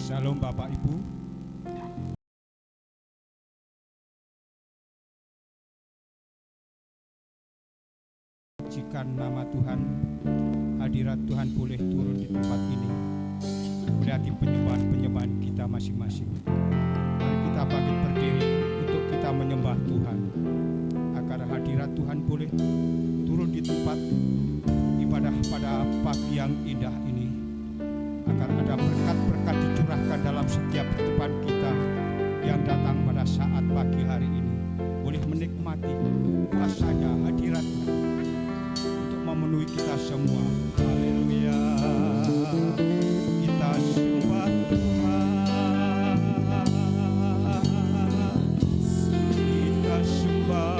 Shalom Bapak Ibu. Jika nama Tuhan, hadirat Tuhan boleh turun di tempat ini, berarti penyembahan kita masing-masing. Mari kita bangkit berdiri untuk kita menyembah Tuhan, agar hadirat Tuhan boleh turun di tempat ibadah pada pagi yang indah ini, agar ada berkat-berkat dicurahkan dalam setiap kehidupan kita yang datang pada saat pagi hari ini, boleh menikmati kuasanya, hadiratnya untuk memenuhi kita semua. Haleluya, kita sembah Tuhan, kita sembah.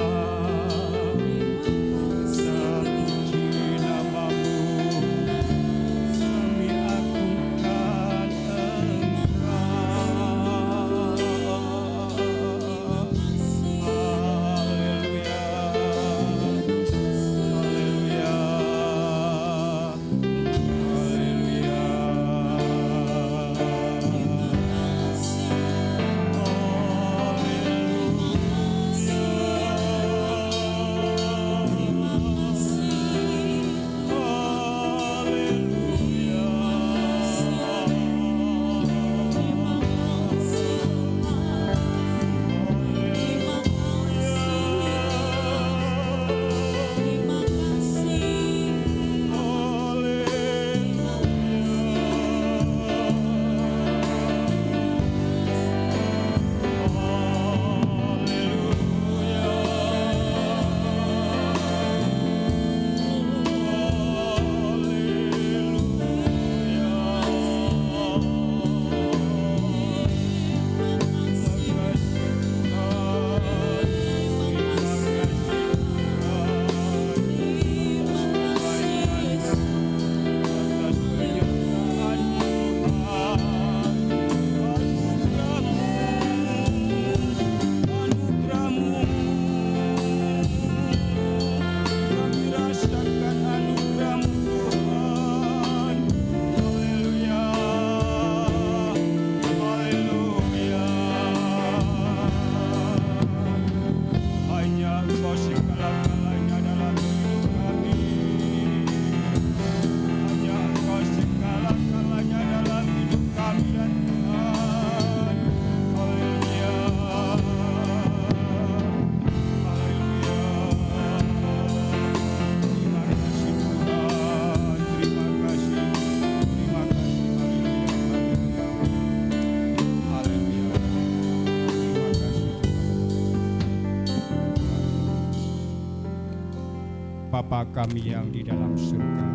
Bapa kami yang di dalam surga,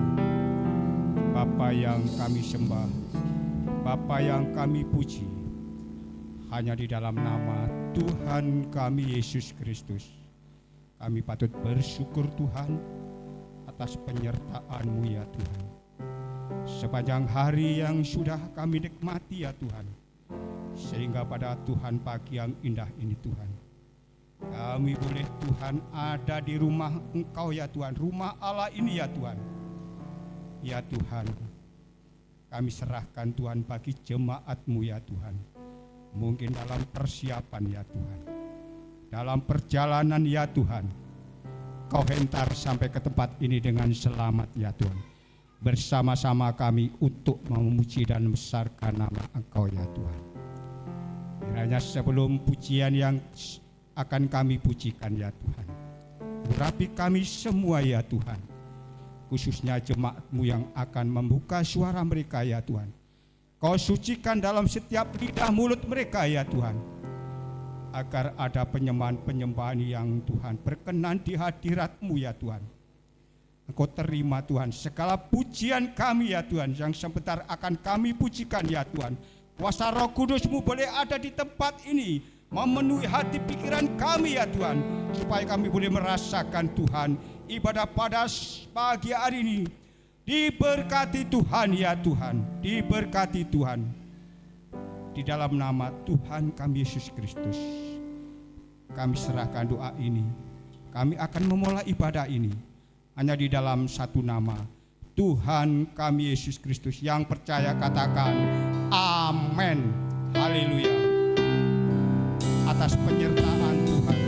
Bapa yang kami sembah, Bapa yang kami puji, hanya di dalam nama Tuhan kami Yesus Kristus, kami patut bersyukur Tuhan atas penyertaan-Mu ya Tuhan. Sepanjang hari yang sudah kami nikmati ya Tuhan, sehingga pada Tuhan pagi yang indah ini Tuhan, kami boleh Tuhan ada di rumah Engkau ya Tuhan, rumah Allah ini ya Tuhan. Ya Tuhan, kami serahkan Tuhan bagi jemaat-Mu ya Tuhan. Mungkin dalam persiapan ya Tuhan, dalam perjalanan ya Tuhan, Kau hentar sampai ke tempat ini dengan selamat ya Tuhan. Bersama-sama kami untuk memuji dan membesarkan nama Engkau ya Tuhan. Kiranya sebelum pujian yang akan kami pujikan ya Tuhan, urapi kami semua ya Tuhan, khususnya jemaat-Mu yang akan membuka suara mereka ya Tuhan. Kau sucikan dalam setiap lidah mulut mereka ya Tuhan, agar ada penyembahan-penyembahan yang Tuhan berkenan di hadirat-Mu ya Tuhan. Engkau terima Tuhan segala pujian kami ya Tuhan, yang sebentar akan kami pujikan ya Tuhan. Kuasa Roh Kudus-Mu boleh ada di tempat ini, memenuhi hati pikiran kami ya Tuhan, supaya kami boleh merasakan Tuhan ibadah pada pagi hari ini. Diberkati Tuhan ya Tuhan, diberkati Tuhan. Di dalam nama Tuhan kami Yesus Kristus, kami serahkan doa ini. Kami akan memulai ibadah ini hanya di dalam satu nama, Tuhan kami Yesus Kristus. Yang percaya katakan amin. Amin. Haleluya. Atas penyertaan Tuhan,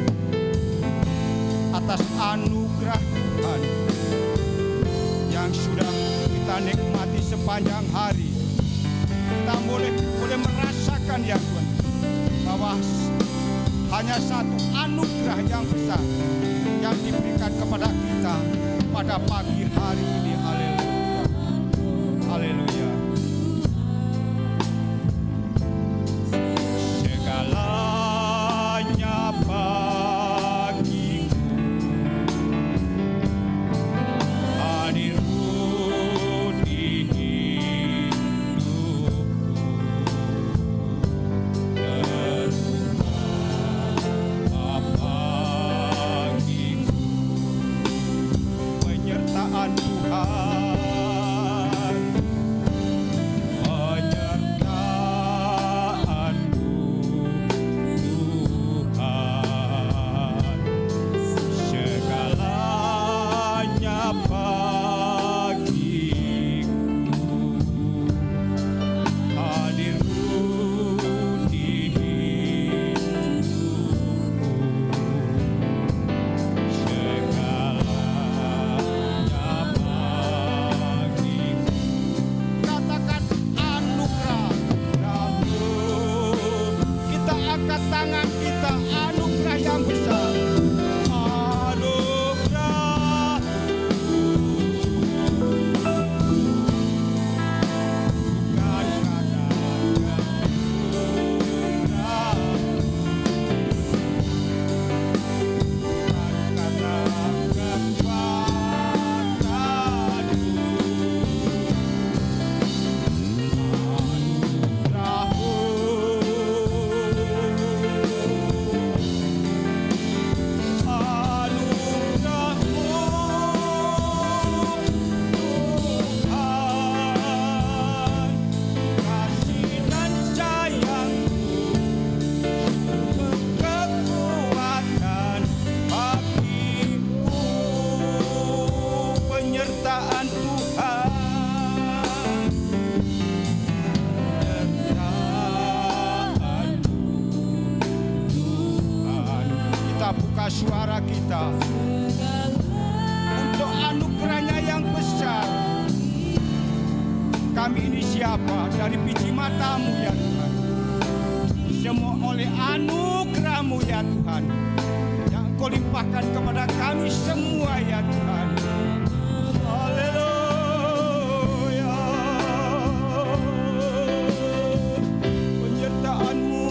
atas anugerah Tuhan yang sudah kita nikmati sepanjang hari, kita boleh merasakan ya Tuhan, bahwa hanya satu anugerah yang besar yang diberikan kepada kita pada pagi hari ini. Haleluya. Haleluya. Segalanya bagiku, hadirmu di hidupku, bagiku penyertaan Tuhan, penyertaanmu Tuhan, segalanya bagiku, hadirmu di hidupku, segalanya bagiku. Katakan anugerah, kita angkat tangan kita, anugerah yang besar, anugerah bukan karena kemuliaan, bukan karena kekuatanmu, kasih dan sayangmu, kekuatan bagiku, penyertaan Tuhan, penyertaanmu Tuhan. Kita buka suara kita untuk anugerahnya yang besar. Kami ini siapa? Dari biji matamu ya Tuhan. Semua oleh anugerahmu ya Tuhan, yang Kau limpahkan kepada kami semua ya Tuhan. Haleluya. Penyertaan-Mu,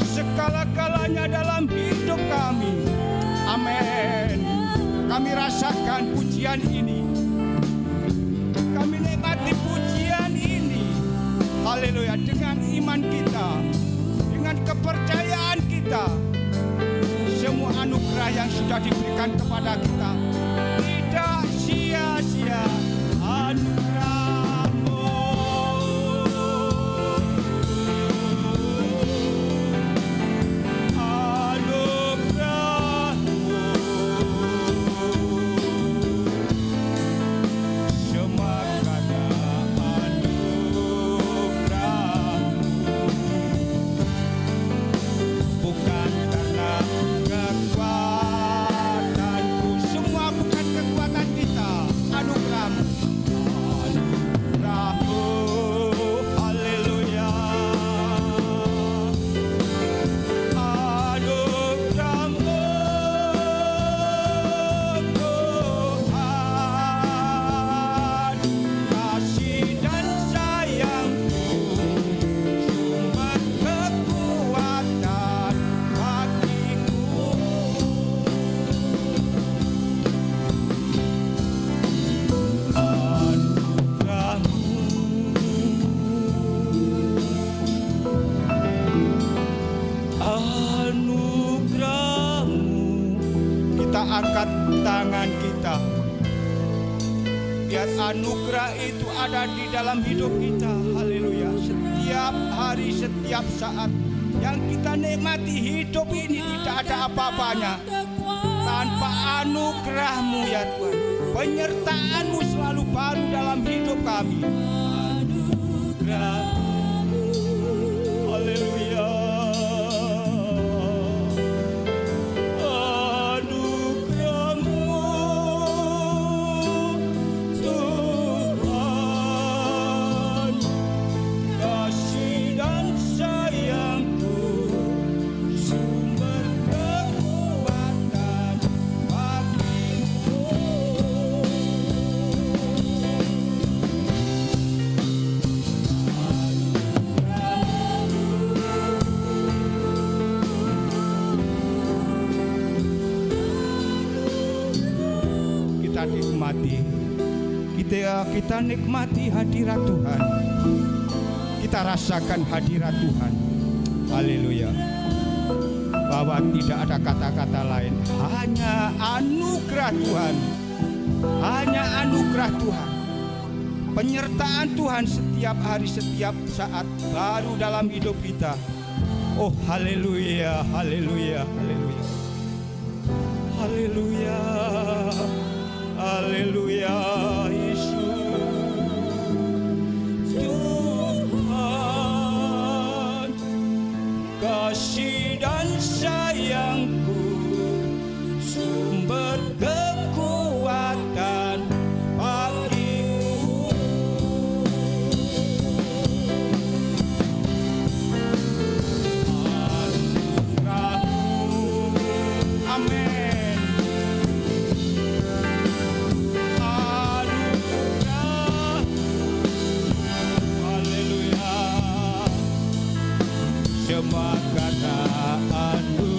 segala-galanya dalam hidup kami. Amin. Kami rasakan pujian ini, kami nikmati pujian ini. Haleluya. Dengan iman kita, dengan kepercayaan kita, semua anugerah yang sudah diberikan kepada kita tidak sia-sia. Anugerah-Mu, bukan karena kekuatanku, semua bukan kekuatan kita, anugerah-Mu, anugerah-Mu, haleluya, anugerah-Mu Tuhan, kasih dan sayang-Mu, sumber kekuatan bagiku. Anugerah-Mu, kita angkat tangan kita, biar anugerah itu ada di dalam hidup kita. Haleluya. Setiap hari, setiap saat yang kita nikmati hidup ini, tidak ada apa-apanya tanpa anugerah-Mu ya Tuhan. Penyertaan-Mu selalu baru dalam hidup kami. Anugerah-Mu, haleluya. Anugerah-Mu, Tuhan, kasih dan sayang-Mu, sumber kekuatan bagiku. Kita nikmati hadirat Tuhan. Kita rasakan hadirat Tuhan. Haleluya. Bahwa tidak ada kata-kata lain, hanya anugerah Tuhan. Hanya anugerah Tuhan. Penyertaan Tuhan setiap hari, setiap saat baru dalam hidup kita. Oh haleluya, haleluya, haleluya. Haleluya. Haleluya, Yesus. Tuhan, kasih dan sayang-Ku, sumber kekuatan bagiku. Anugerah-Mu, amin. Kata anugerah-Mu,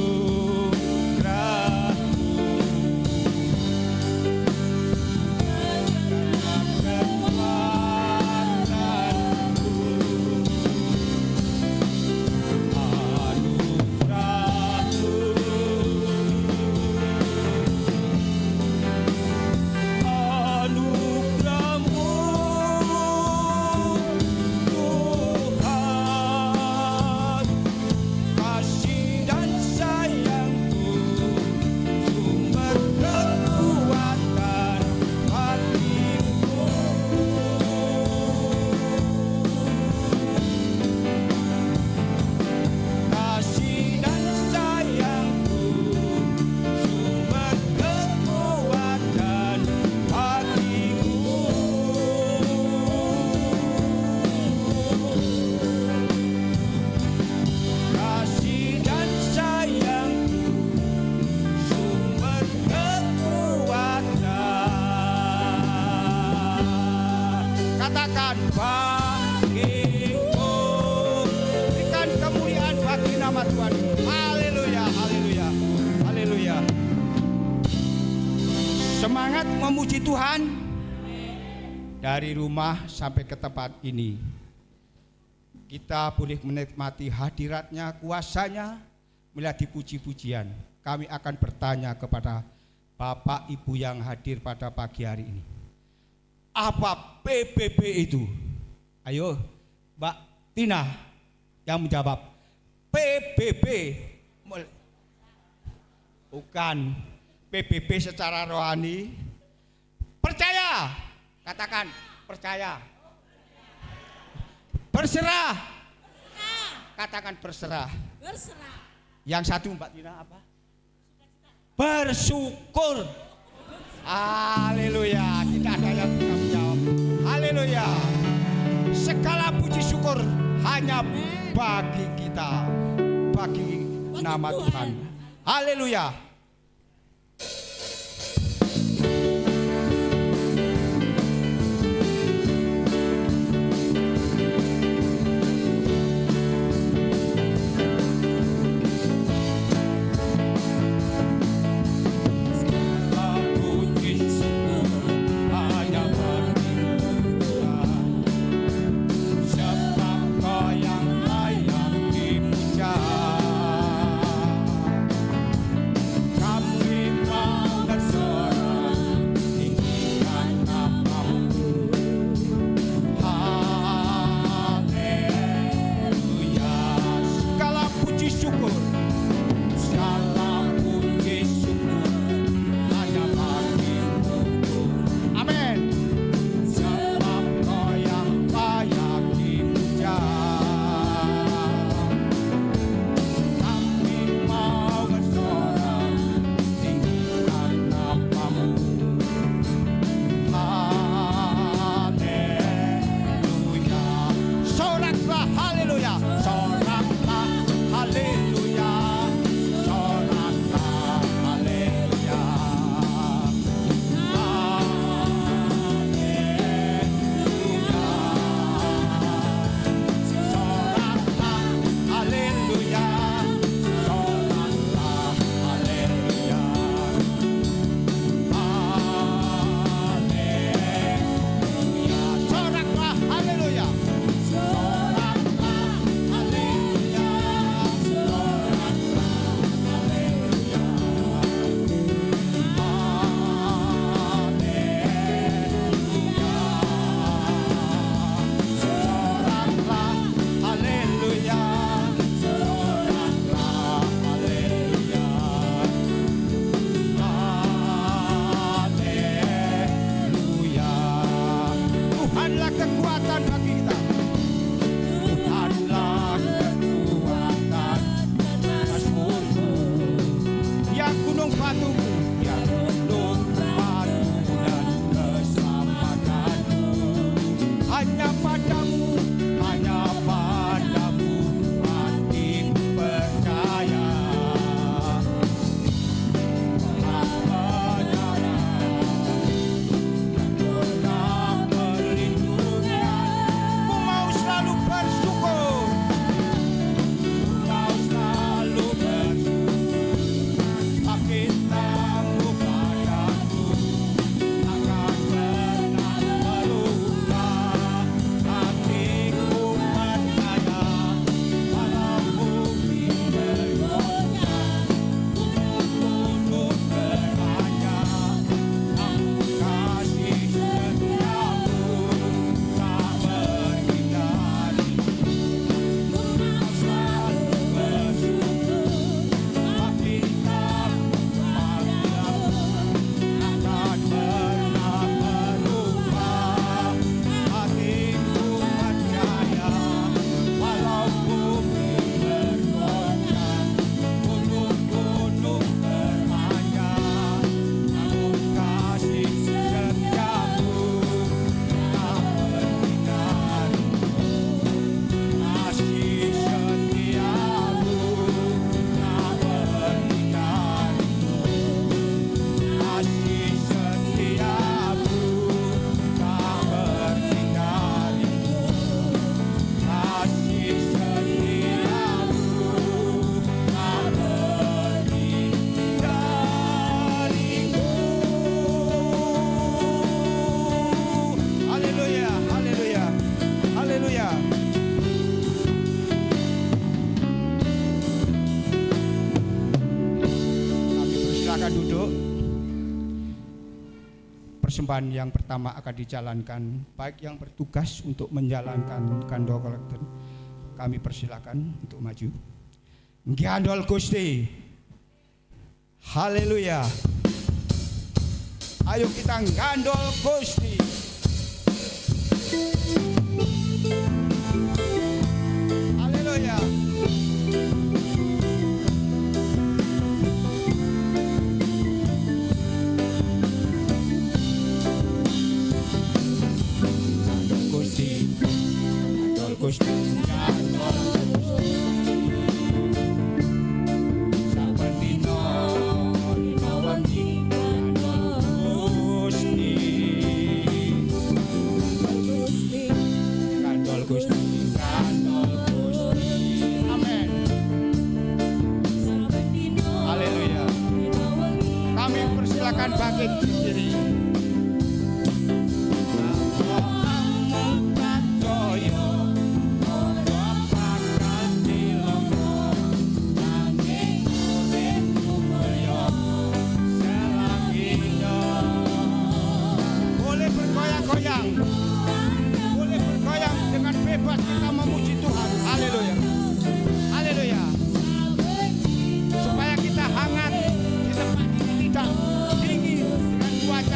kekuatan-Ku, anugerah-Mu, anugerah-Mu, Tuhan, kasih dan sayang-Ku, sumber kekuatan bagiku. Kasih dan sayang-Ku, sumber kekuatan bagiku. Kasih dan sayang-Ku, sumber kekuatan. Katakan bagiku. Berikan kemuliaan bagi nama Tuhan. Haleluya, haleluya, haleluya. Semangat memuji Tuhan. Dari rumah sampai ke tempat ini, kita boleh menikmati hadiratnya, kuasanya, melihat dipuji-pujian. Kami akan bertanya kepada Bapak Ibu yang hadir pada pagi hari ini. Apa PBB itu? Ayo Mbak Tina yang menjawab. PBB bukan PBB secara rohani. Percaya, katakan percaya. Berserah, katakan berserah. Yang satu Mbak Tina apa? Bersyukur. Haleluya. Tidak ada yang bisa menjawab. Haleluya. Segala puji syukur hanya bagi kita, bagi nama Tuhan. Haleluya. Soraklah haleluya. Soraklah haleluya. Soraklah haleluya. Tuhanlah kekuatan bagi kita. Tuhanlah kekuatan atas musuhmu. Ya gunung batuku, ya gunung batu dan keselamatanmu. Hanya padamu hati percaya. Duduk. Persembahan yang pertama akan dijalankan, baik yang bertugas untuk menjalankan kandol kolektor, kami persilakan untuk maju. Ngandol Gusti. Haleluya. Ayo kita ngandol Gusti. Haleluya. Gusti, saben dina wengi kandol Gusti, amin. Haleluya. Kami persilakan bangkit berdiri. Boleh bergoyang dengan bebas kita memuji Tuhan. Haleluya. Haleluya. Supaya kita hangat di tempat ini, tidak dingin dengan cuaca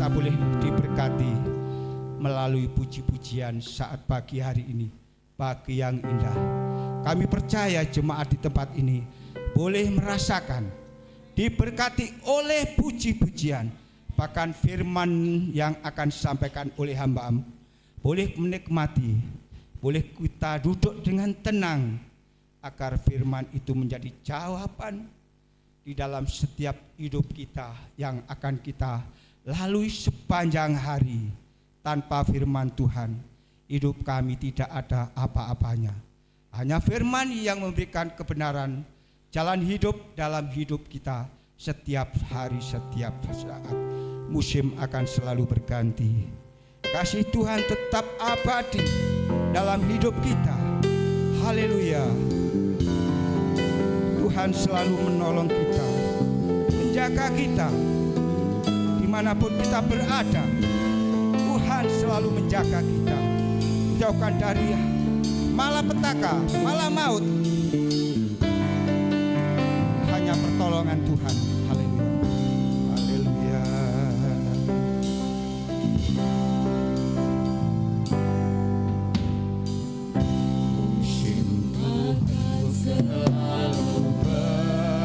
kita boleh diberkati melalui puji-pujian saat pagi hari ini, pagi yang indah. Kami percaya jemaat di tempat ini boleh merasakan diberkati oleh puji-pujian, bahkan firman yang akan disampaikan oleh hamba-Mu boleh menikmati, boleh kita duduk dengan tenang agar firman itu menjadi jawaban di dalam setiap hidup kita yang akan kita lalui sepanjang hari. Tanpa firman Tuhan, hidup kami tidak ada apa-apanya. Hanya firman yang memberikan kebenaran, jalan hidup dalam hidup kita setiap hari, setiap saat. Musim akan selalu berganti. Kasih Tuhan tetap abadi dalam hidup kita. Haleluya. Tuhan selalu menolong kita, menjaga kita dimanapun kita berada. Tuhan selalu menjaga kita, jauhkan dari malapetaka, malah maut. Hanya pertolongan Tuhan. Haleluya. Haleluya. Musim akan selalu berganti.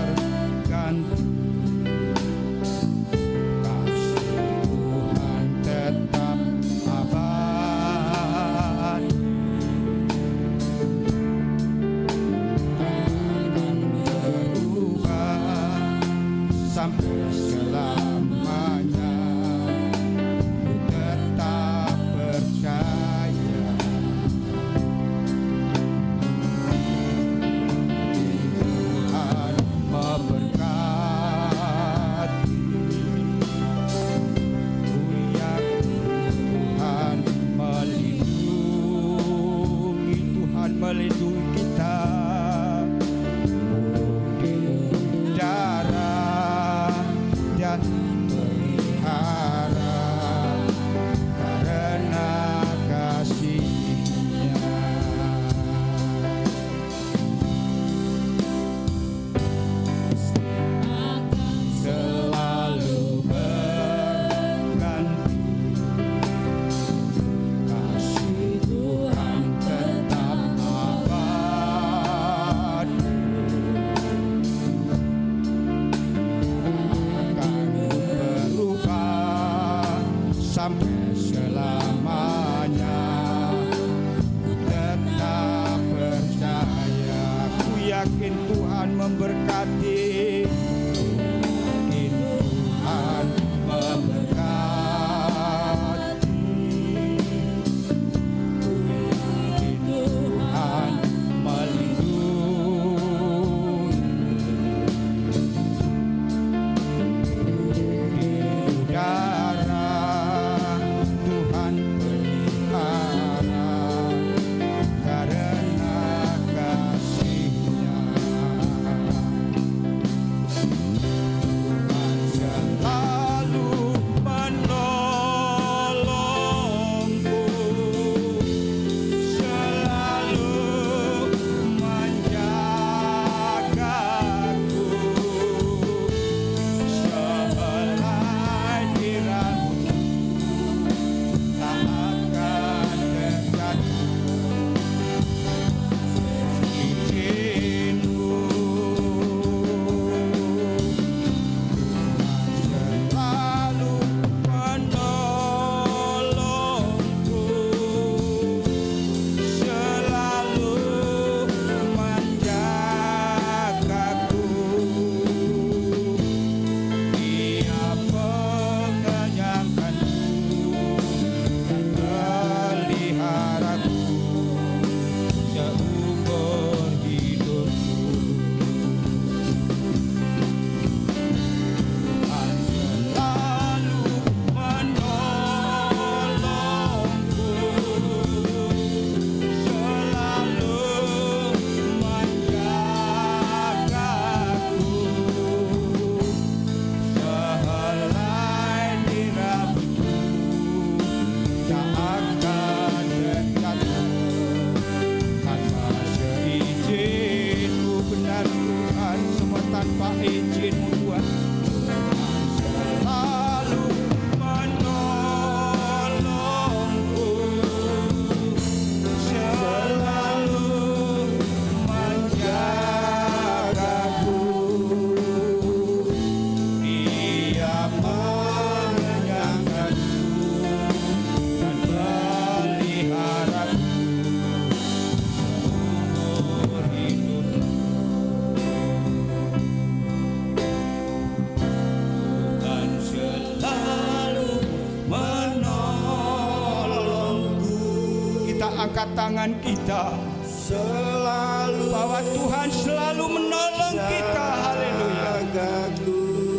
angkat tangan kita selalu bahwa Tuhan selalu menolong kita. Haleluya.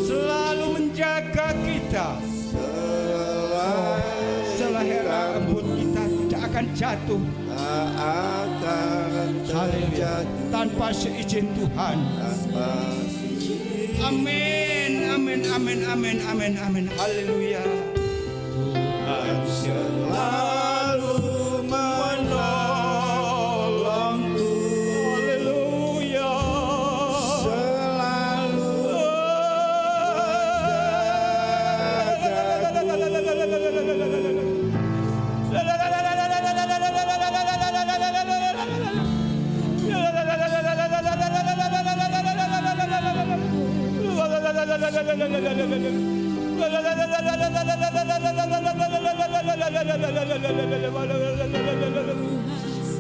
Selalu menjaga kita. Selahera rambut kita tidak akan jatuh. Haleluya. Tanpa seizin Tuhan. Amin, amin, amin, amin, amin, amin. Haleluya. Tuhan selalu menolongku. Haleluya. Selalu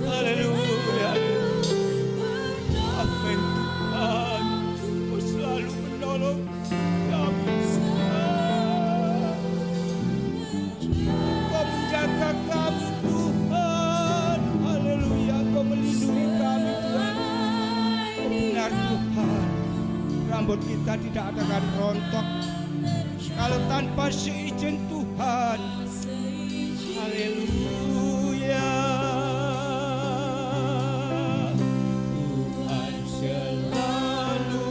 Haleluya. Amin. Tuhan, Kau selalu menolong kami. Kau menjaga kami, Tuhan. Haleluya. Kau melindungi kami, Tuhan. Benar, Tuhan. Rambut kita tidak akan rontok kalau tanpa seizin Tuhan. Haleluya. Tuhan selalu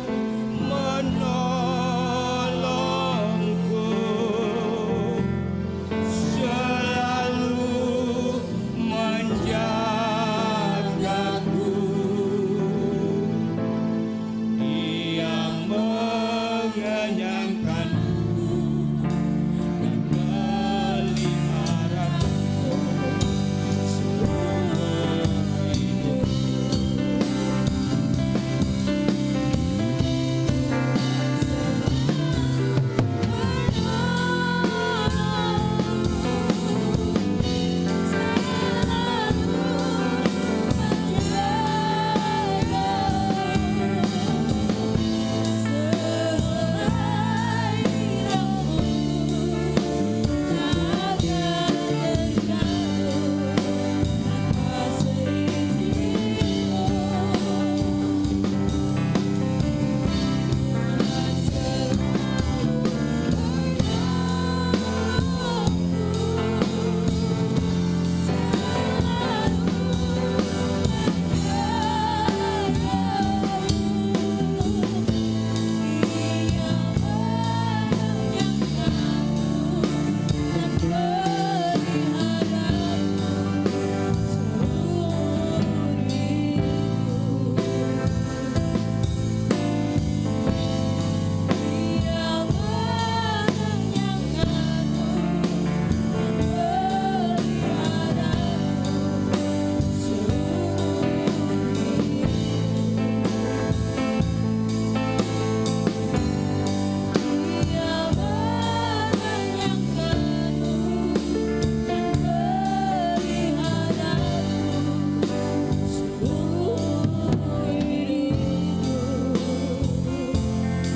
menolongku, selalu menjagaku. Ia mengenyangkanku dan meliharaku seumur hidup.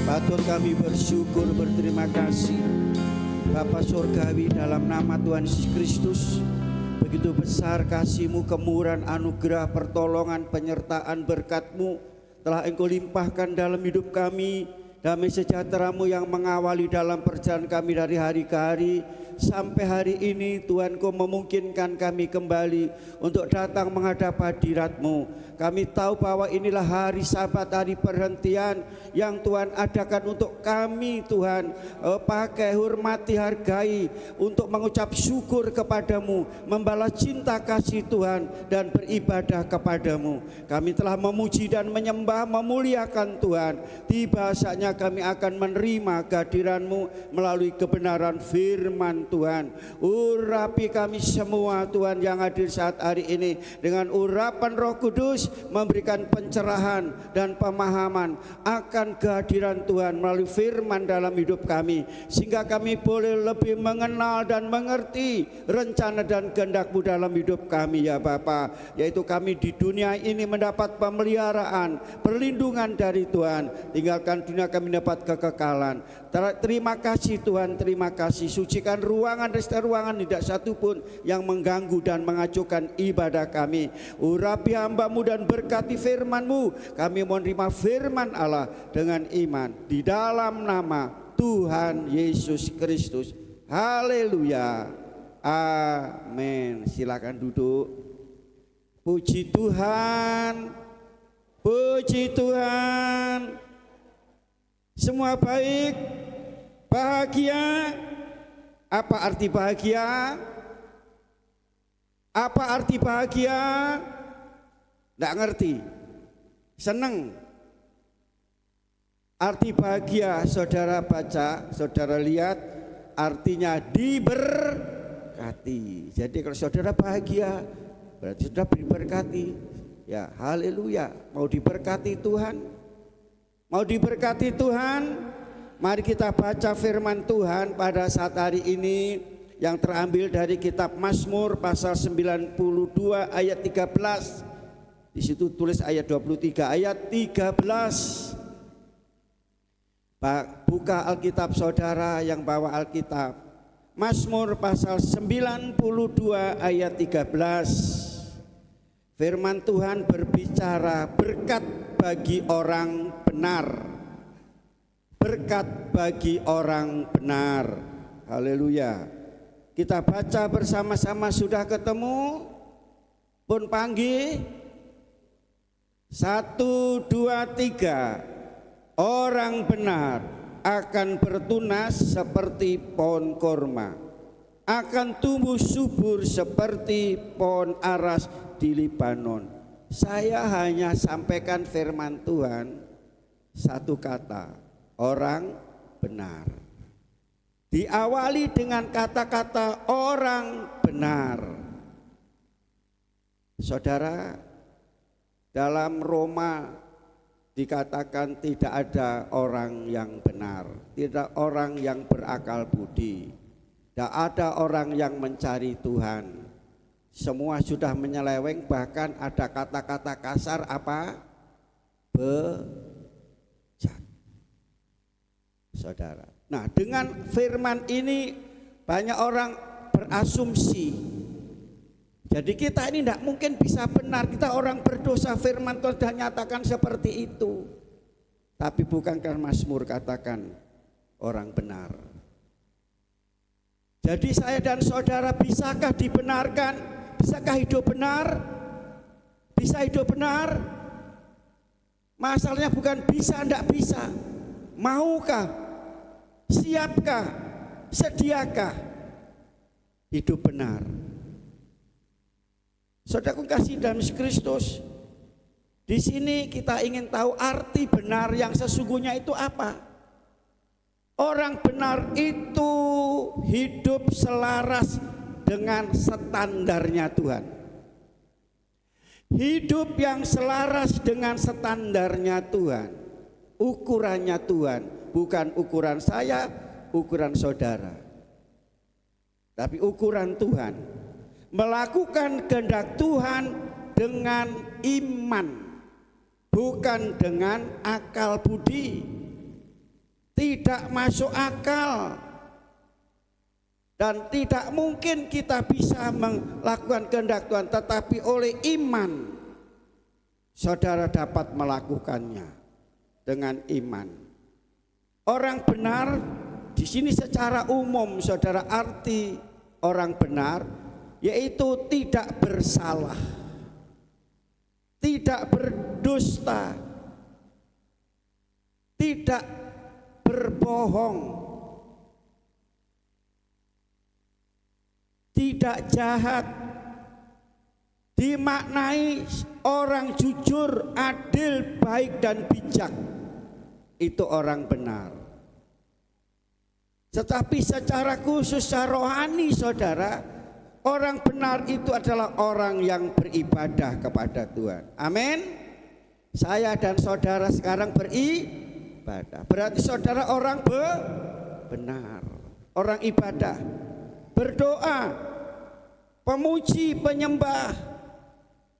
Patut kami bersyukur, berterima kasih Bapa Surgawi, dalam nama Tuhan Yesus Kristus. Begitu besar kasih-Mu, kemurahan, anugerah, pertolongan, penyertaan, berkat-Mu telah Engkau limpahkan dalam hidup kami. Damai sejahtera-Mu yang mengawali dalam perjalanan kami dari hari ke hari sampai hari ini. Tuhan, Kau memungkinkan kami kembali untuk datang menghadap hadirat-Mu. Kami tahu bahwa inilah hari Sabat, hari perhentian yang Tuhan adakan untuk kami. Tuhan, pakai, hormati, hargai untuk mengucap syukur kepadamu, membalas cinta kasih Tuhan dan beribadah kepadamu. Kami telah memuji dan menyembah, memuliakan Tuhan. Tiba saatnya kami akan menerima kehadiran-Mu melalui kebenaran firman Tuhan. Urapi kami semua Tuhan yang hadir saat hari ini dengan urapan Roh Kudus, memberikan pencerahan dan pemahaman akan kehadiran Tuhan melalui firman dalam hidup kami, sehingga kami boleh lebih mengenal dan mengerti rencana dan kehendak-Mu dalam hidup kami ya Bapa, yaitu kami di dunia ini mendapat pemeliharaan, perlindungan dari Tuhan. Tinggalkan dunia kami dapat kekekalan. Terima kasih Tuhan, terima kasih. Sucikan ruangan, resta ruangan, tidak satu pun yang mengganggu dan mengacuhkan ibadah kami. Urapi hamba-Mu dan berkati firman-Mu. Kami mohon terima firman Allah dengan iman di dalam nama Tuhan Yesus Kristus. Haleluya. Amin. Silakan duduk. Puji Tuhan. Puji Tuhan. Semua baik, bahagia. Apa arti bahagia? Apa arti bahagia? Tidak ngerti. Senang. Arti bahagia, saudara baca, saudara lihat, artinya diberkati. Jadi kalau saudara bahagia, berarti sudah diberkati. Ya, haleluya. Mau diberkati Tuhan? Mau diberkati Tuhan? Mari kita baca firman Tuhan pada saat hari ini yang terambil dari kitab Mazmur pasal 92 ayat 13. Di situ tulis ayat 23, ayat 13. Buka Alkitab saudara yang bawa Alkitab. Mazmur pasal 92 ayat 13. Firman Tuhan berbicara berkat bagi orang benar. Berkat bagi orang benar. Haleluya. Kita baca bersama-sama, sudah ketemu? Pun panggil. 1, 2, 3. Orang benar akan bertunas seperti pohon korma, akan tumbuh subur seperti pohon aras di Libanon. Saya hanya sampaikan firman Tuhan satu kata, orang benar. Diawali dengan kata-kata orang benar. Saudara, dalam Roma dikatakan tidak ada orang yang benar, tidak orang yang berakal budi, tidak ada orang yang mencari Tuhan. Semua sudah menyeleweng, bahkan ada kata-kata kasar apa? Bejat. Saudara. Nah, dengan firman ini banyak orang berasumsi. Jadi kita ini tidak mungkin bisa benar, kita orang berdosa, firman Tuhan sudah nyatakan seperti itu. Tapi bukankah Mazmur katakan orang benar? Jadi saya dan saudara bisakah dibenarkan? Bisakah hidup benar? Bisa hidup benar? Masalahnya bukan bisa, tidak bisa. Maukah? Siapkah? Sediakah hidup benar? Saudaraku kasih dalam Kristus, di sini kita ingin tahu arti benar yang sesungguhnya itu apa. Orang benar itu hidup selaras dengan standarnya Tuhan. Hidup yang selaras dengan standarnya Tuhan. Ukurannya Tuhan, bukan ukuran saya, ukuran saudara, tapi ukuran Tuhan. Melakukan kehendak Tuhan dengan iman, bukan dengan akal budi. Tidak masuk akal dan tidak mungkin kita bisa melakukan kehendak Tuhan, tetapi oleh iman saudara dapat melakukannya dengan iman. Orang benar di sini secara umum, saudara, arti orang benar yaitu tidak bersalah, tidak berdusta, tidak berbohong, tidak jahat. Dimaknai orang jujur, adil, baik dan bijak. Itu orang benar. Tetapi secara khusus, secara rohani, saudara, orang benar itu adalah orang yang beribadah kepada Tuhan. Amin. Saya dan saudara sekarang beribadah. Berarti saudara orang benar, orang ibadah, berdoa, pemuji, penyembah,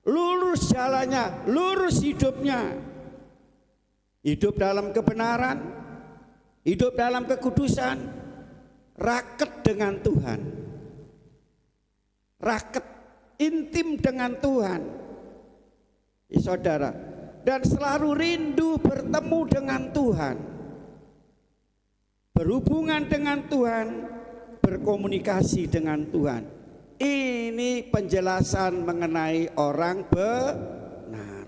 lurus jalannya, lurus hidupnya, hidup dalam kebenaran, hidup dalam kekudusan, raket dengan Tuhan, raket intim dengan Tuhan, saudara, dan selalu rindu bertemu dengan Tuhan, berhubungan dengan Tuhan, berkomunikasi dengan Tuhan. Ini penjelasan mengenai orang benar.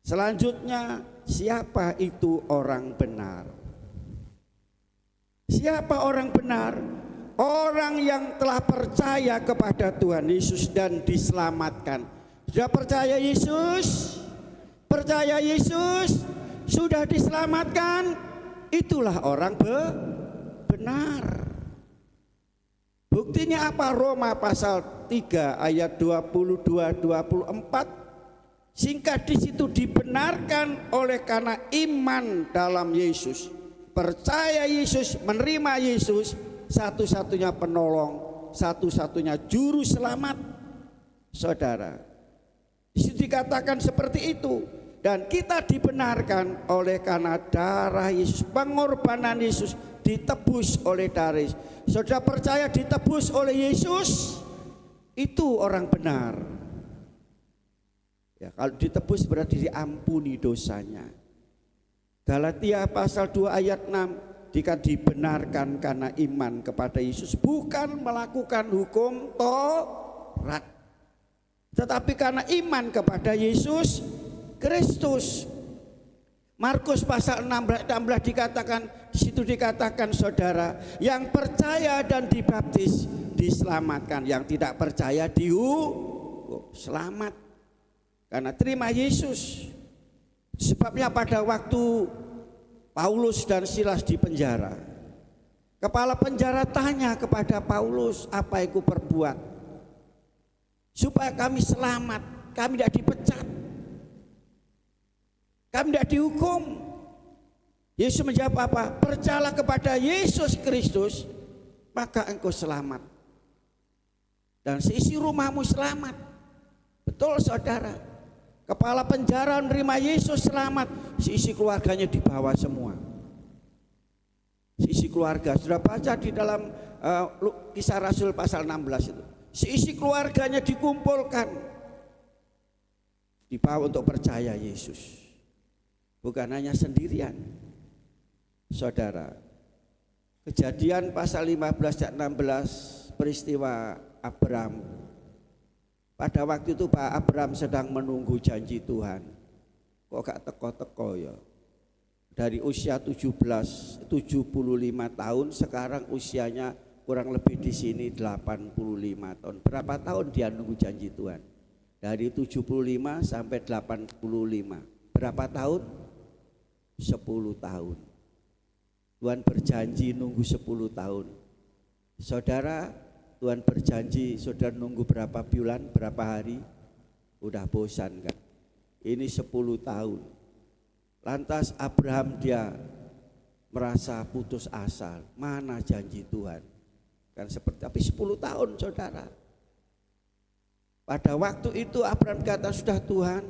Selanjutnya, siapa itu orang benar? Siapa orang benar? Orang yang telah percaya kepada Tuhan Yesus dan diselamatkan. Sudah percaya Yesus? Percaya Yesus? Sudah diselamatkan? Itulah orang benar. Buktinya apa? Roma pasal 3 ayat 22-24. Singkat di situ, dibenarkan oleh karena iman dalam Yesus. Percaya Yesus, menerima Yesus, satu-satunya penolong, satu-satunya juru selamat. Saudara, di situ dikatakan seperti itu. Dan kita dibenarkan oleh karena darah Yesus, pengorbanan Yesus, ditebus oleh darah Yesus. Saudara percaya ditebus oleh Yesus, itu orang benar. Ya, kalau ditebus berarti diampuni dosanya. Galatia pasal 2 ayat 6, jika dibenarkan karena iman kepada Yesus, bukan melakukan hukum Taurat, tetapi karena iman kepada Yesus Kristus. Markus pasal 16 dikatakan, di situ dikatakan, saudara, yang percaya dan dibaptis diselamatkan, yang tidak percaya dihukum. Selamat karena terima Yesus. Sebabnya pada waktu Paulus dan Silas di penjara, kepala penjara tanya kepada Paulus, apa yang kau perbuat supaya kami selamat, kami tidak dipecat, kami tidak dihukum? Yesus menjawab apa? Percayalah kepada Yesus Kristus, maka engkau selamat, dan seisi rumahmu selamat. Betul saudara. Kepala penjara menerima Yesus selamat, seisi keluarganya dibawa semua. Seisi keluarga, sudah baca di dalam Kisah Rasul pasal 16 itu. Seisi keluarganya dikumpulkan, dibawa untuk percaya Yesus. Bukan hanya sendirian. Saudara, Kejadian pasal 15 dan 16, peristiwa Abraham. Pada waktu itu Pak Abraham sedang menunggu janji Tuhan. Kok gak teko-teko ya? Dari usia 75 tahun, sekarang usianya kurang lebih di sini 85 tahun. Berapa tahun dia nunggu janji Tuhan? Dari 75 sampai 85. Berapa tahun? 10 tahun. Tuhan berjanji nunggu 10 tahun. Saudara, Tuhan berjanji, saudara nunggu berapa bulan, berapa hari? Udah bosan kan? Ini 10 tahun. Lantas Abraham dia merasa putus asa. Mana janji Tuhan? Kan seperti, tapi 10 tahun saudara. Pada waktu itu Abraham kata, sudah Tuhan,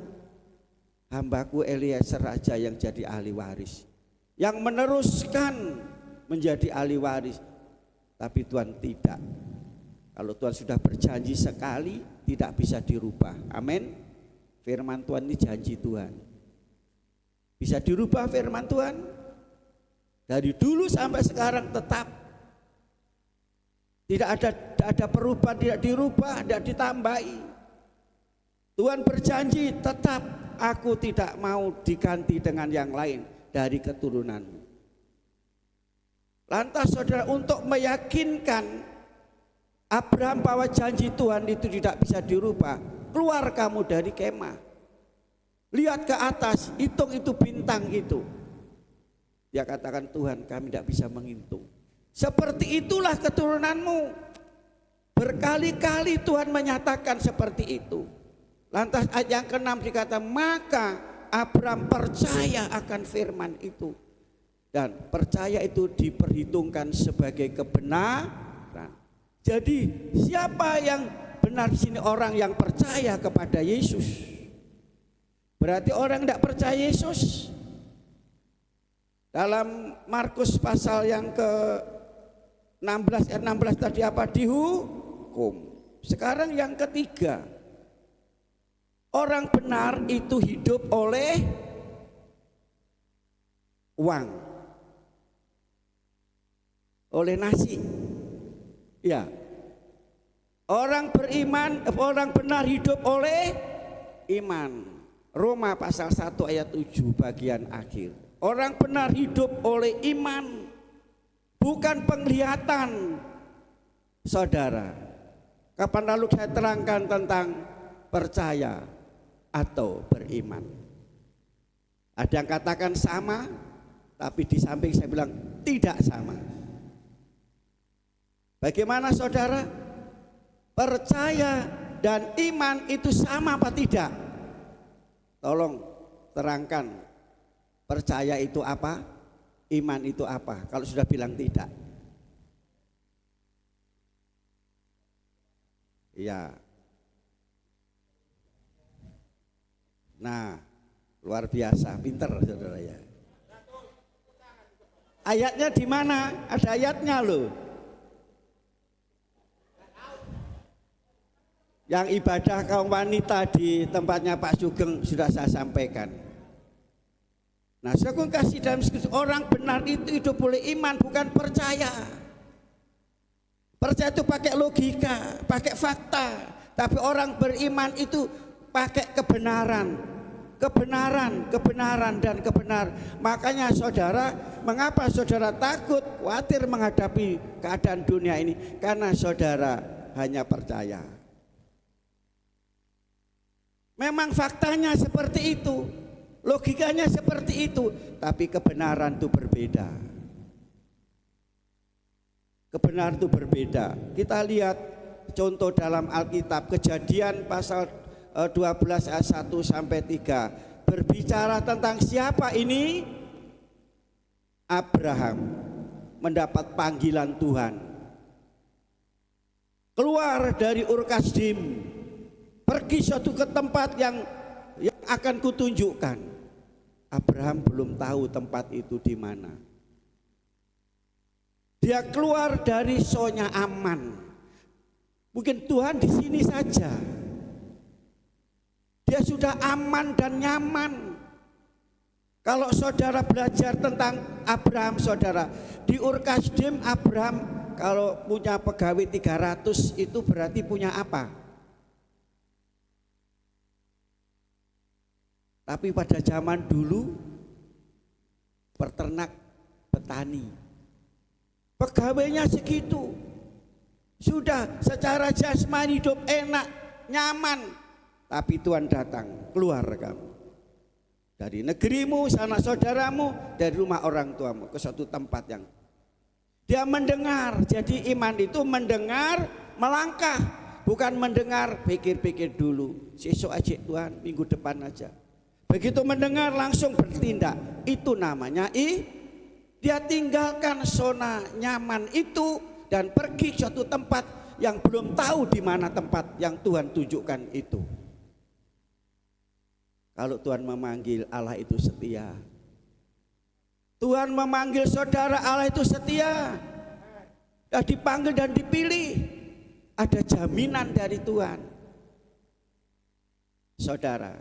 hambaku Eliezer aja yang jadi ahli waris, yang meneruskan menjadi ahli waris. Tapi Tuhan tidak. Kalau Tuhan sudah berjanji sekali, tidak bisa dirubah. Amin. Firman Tuhan ini janji Tuhan. Bisa dirubah firman Tuhan? Dari dulu sampai sekarang tetap. Tidak ada perubahan, tidak dirubah, tidak ditambahi. Tuhan berjanji tetap, aku tidak mau diganti dengan yang lain dari keturunanmu. Lantas saudara, untuk meyakinkan Abraham bahwa janji Tuhan itu tidak bisa dirubah, keluar kamu dari kemah, lihat ke atas, hitung itu bintang itu. Dia katakan, Tuhan, kami tidak bisa menghitung. Seperti itulah keturunanmu. Berkali-kali Tuhan menyatakan seperti itu. Lantas ayat yang ke-6 dikata, maka Abraham percaya akan firman itu, dan percaya itu diperhitungkan sebagai kebenaran. Jadi siapa yang benar di sini? Orang yang percaya kepada Yesus. Berarti orang yang tidak percaya Yesus, Dalam Markus pasal yang ke-16 ayat 16 tadi apa? Dihukum. Sekarang yang ketiga, orang benar itu hidup oleh uang, oleh nasi. Ya. Orang beriman, orang benar hidup oleh iman. Roma pasal 1 ayat 7 bagian akhir. Orang benar hidup oleh iman, bukan penglihatan. Saudara, kapan lalu saya terangkan tentang percaya atau beriman? Ada yang katakan sama, tapi di samping saya bilang tidak sama. Bagaimana saudara? Percaya dan iman itu sama apa tidak? Tolong terangkan. Percaya itu apa? Iman itu apa? Kalau sudah bilang tidak. Iya. Nah, luar biasa, pinter saudara ya. Ayatnya di mana? Ada ayatnya loh. Yang ibadah kaum wanita di tempatnya Pak Sugeng sudah saya sampaikan. Nah, saya kasih dalam skripsi, orang benar itu hidup oleh iman, bukan percaya. Percaya itu pakai logika, pakai fakta. Tapi orang beriman itu pakai kebenaran. Kebenaran dan kebenar. Makanya saudara, mengapa saudara takut, khawatir menghadapi keadaan dunia ini? Karena saudara hanya percaya. Memang faktanya seperti itu, logikanya seperti itu, tapi kebenaran itu berbeda. Kebenaran itu berbeda. Kita lihat contoh dalam Alkitab, Kejadian pasal 12 ayat 1 sampai 3 berbicara tentang siapa ini? Abraham mendapat panggilan Tuhan. Keluar dari Ur Kasdim, pergi suatu ke tempat yang akan kutunjukkan. Abraham belum tahu tempat itu di mana. Dia keluar dari sonya aman. Mungkin Tuhan di sini saja. Dia sudah aman dan nyaman. Kalau saudara belajar tentang Abraham, saudara, di Ur Kasdim Abraham kalau punya pegawai 300 itu berarti punya apa? Tapi pada zaman dulu peternak, petani, pegawainya segitu, sudah secara jasmani hidup enak, nyaman. Tapi Tuhan datang, keluar kamu dari negerimu, sanak saudaramu, dari rumah orang tuamu ke suatu tempat yang dia mendengar. Jadi iman itu mendengar, melangkah, bukan mendengar pikir-pikir dulu, besok aja Tuhan, minggu depan aja. Begitu mendengar langsung bertindak. Itu namanya dia tinggalkan zona nyaman itu dan pergi ke suatu tempat yang belum tahu di mana tempat yang Tuhan tunjukkan itu. Kalau Tuhan memanggil, Allah itu setia. Tuhan memanggil saudara, Allah itu setia. Sudah dipanggil dan dipilih, ada jaminan dari Tuhan. Saudara,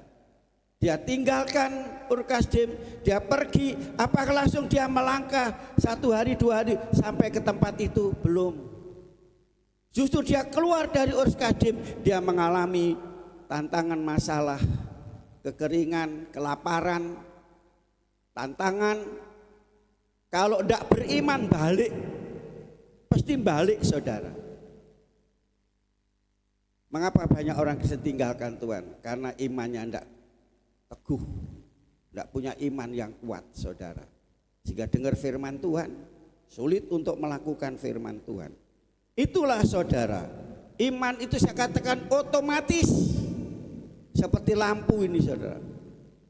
dia tinggalkan Ur Kasdim, dia pergi. Apakah langsung dia melangkah 1 hari 2 hari sampai ke tempat itu? Belum. Justru dia keluar dari Ur Kasdim, dia mengalami tantangan, masalah, kekeringan, kelaparan, tantangan. Kalau tidak beriman balik, pasti balik saudara. Mengapa banyak orang Kristen tinggalkan Tuhan? Karena imannya tidak teguh, tidak punya iman yang kuat saudara. Jika dengar firman Tuhan, sulit untuk melakukan firman Tuhan. Itulah saudara, iman itu saya katakan otomatis. Seperti lampu ini saudara.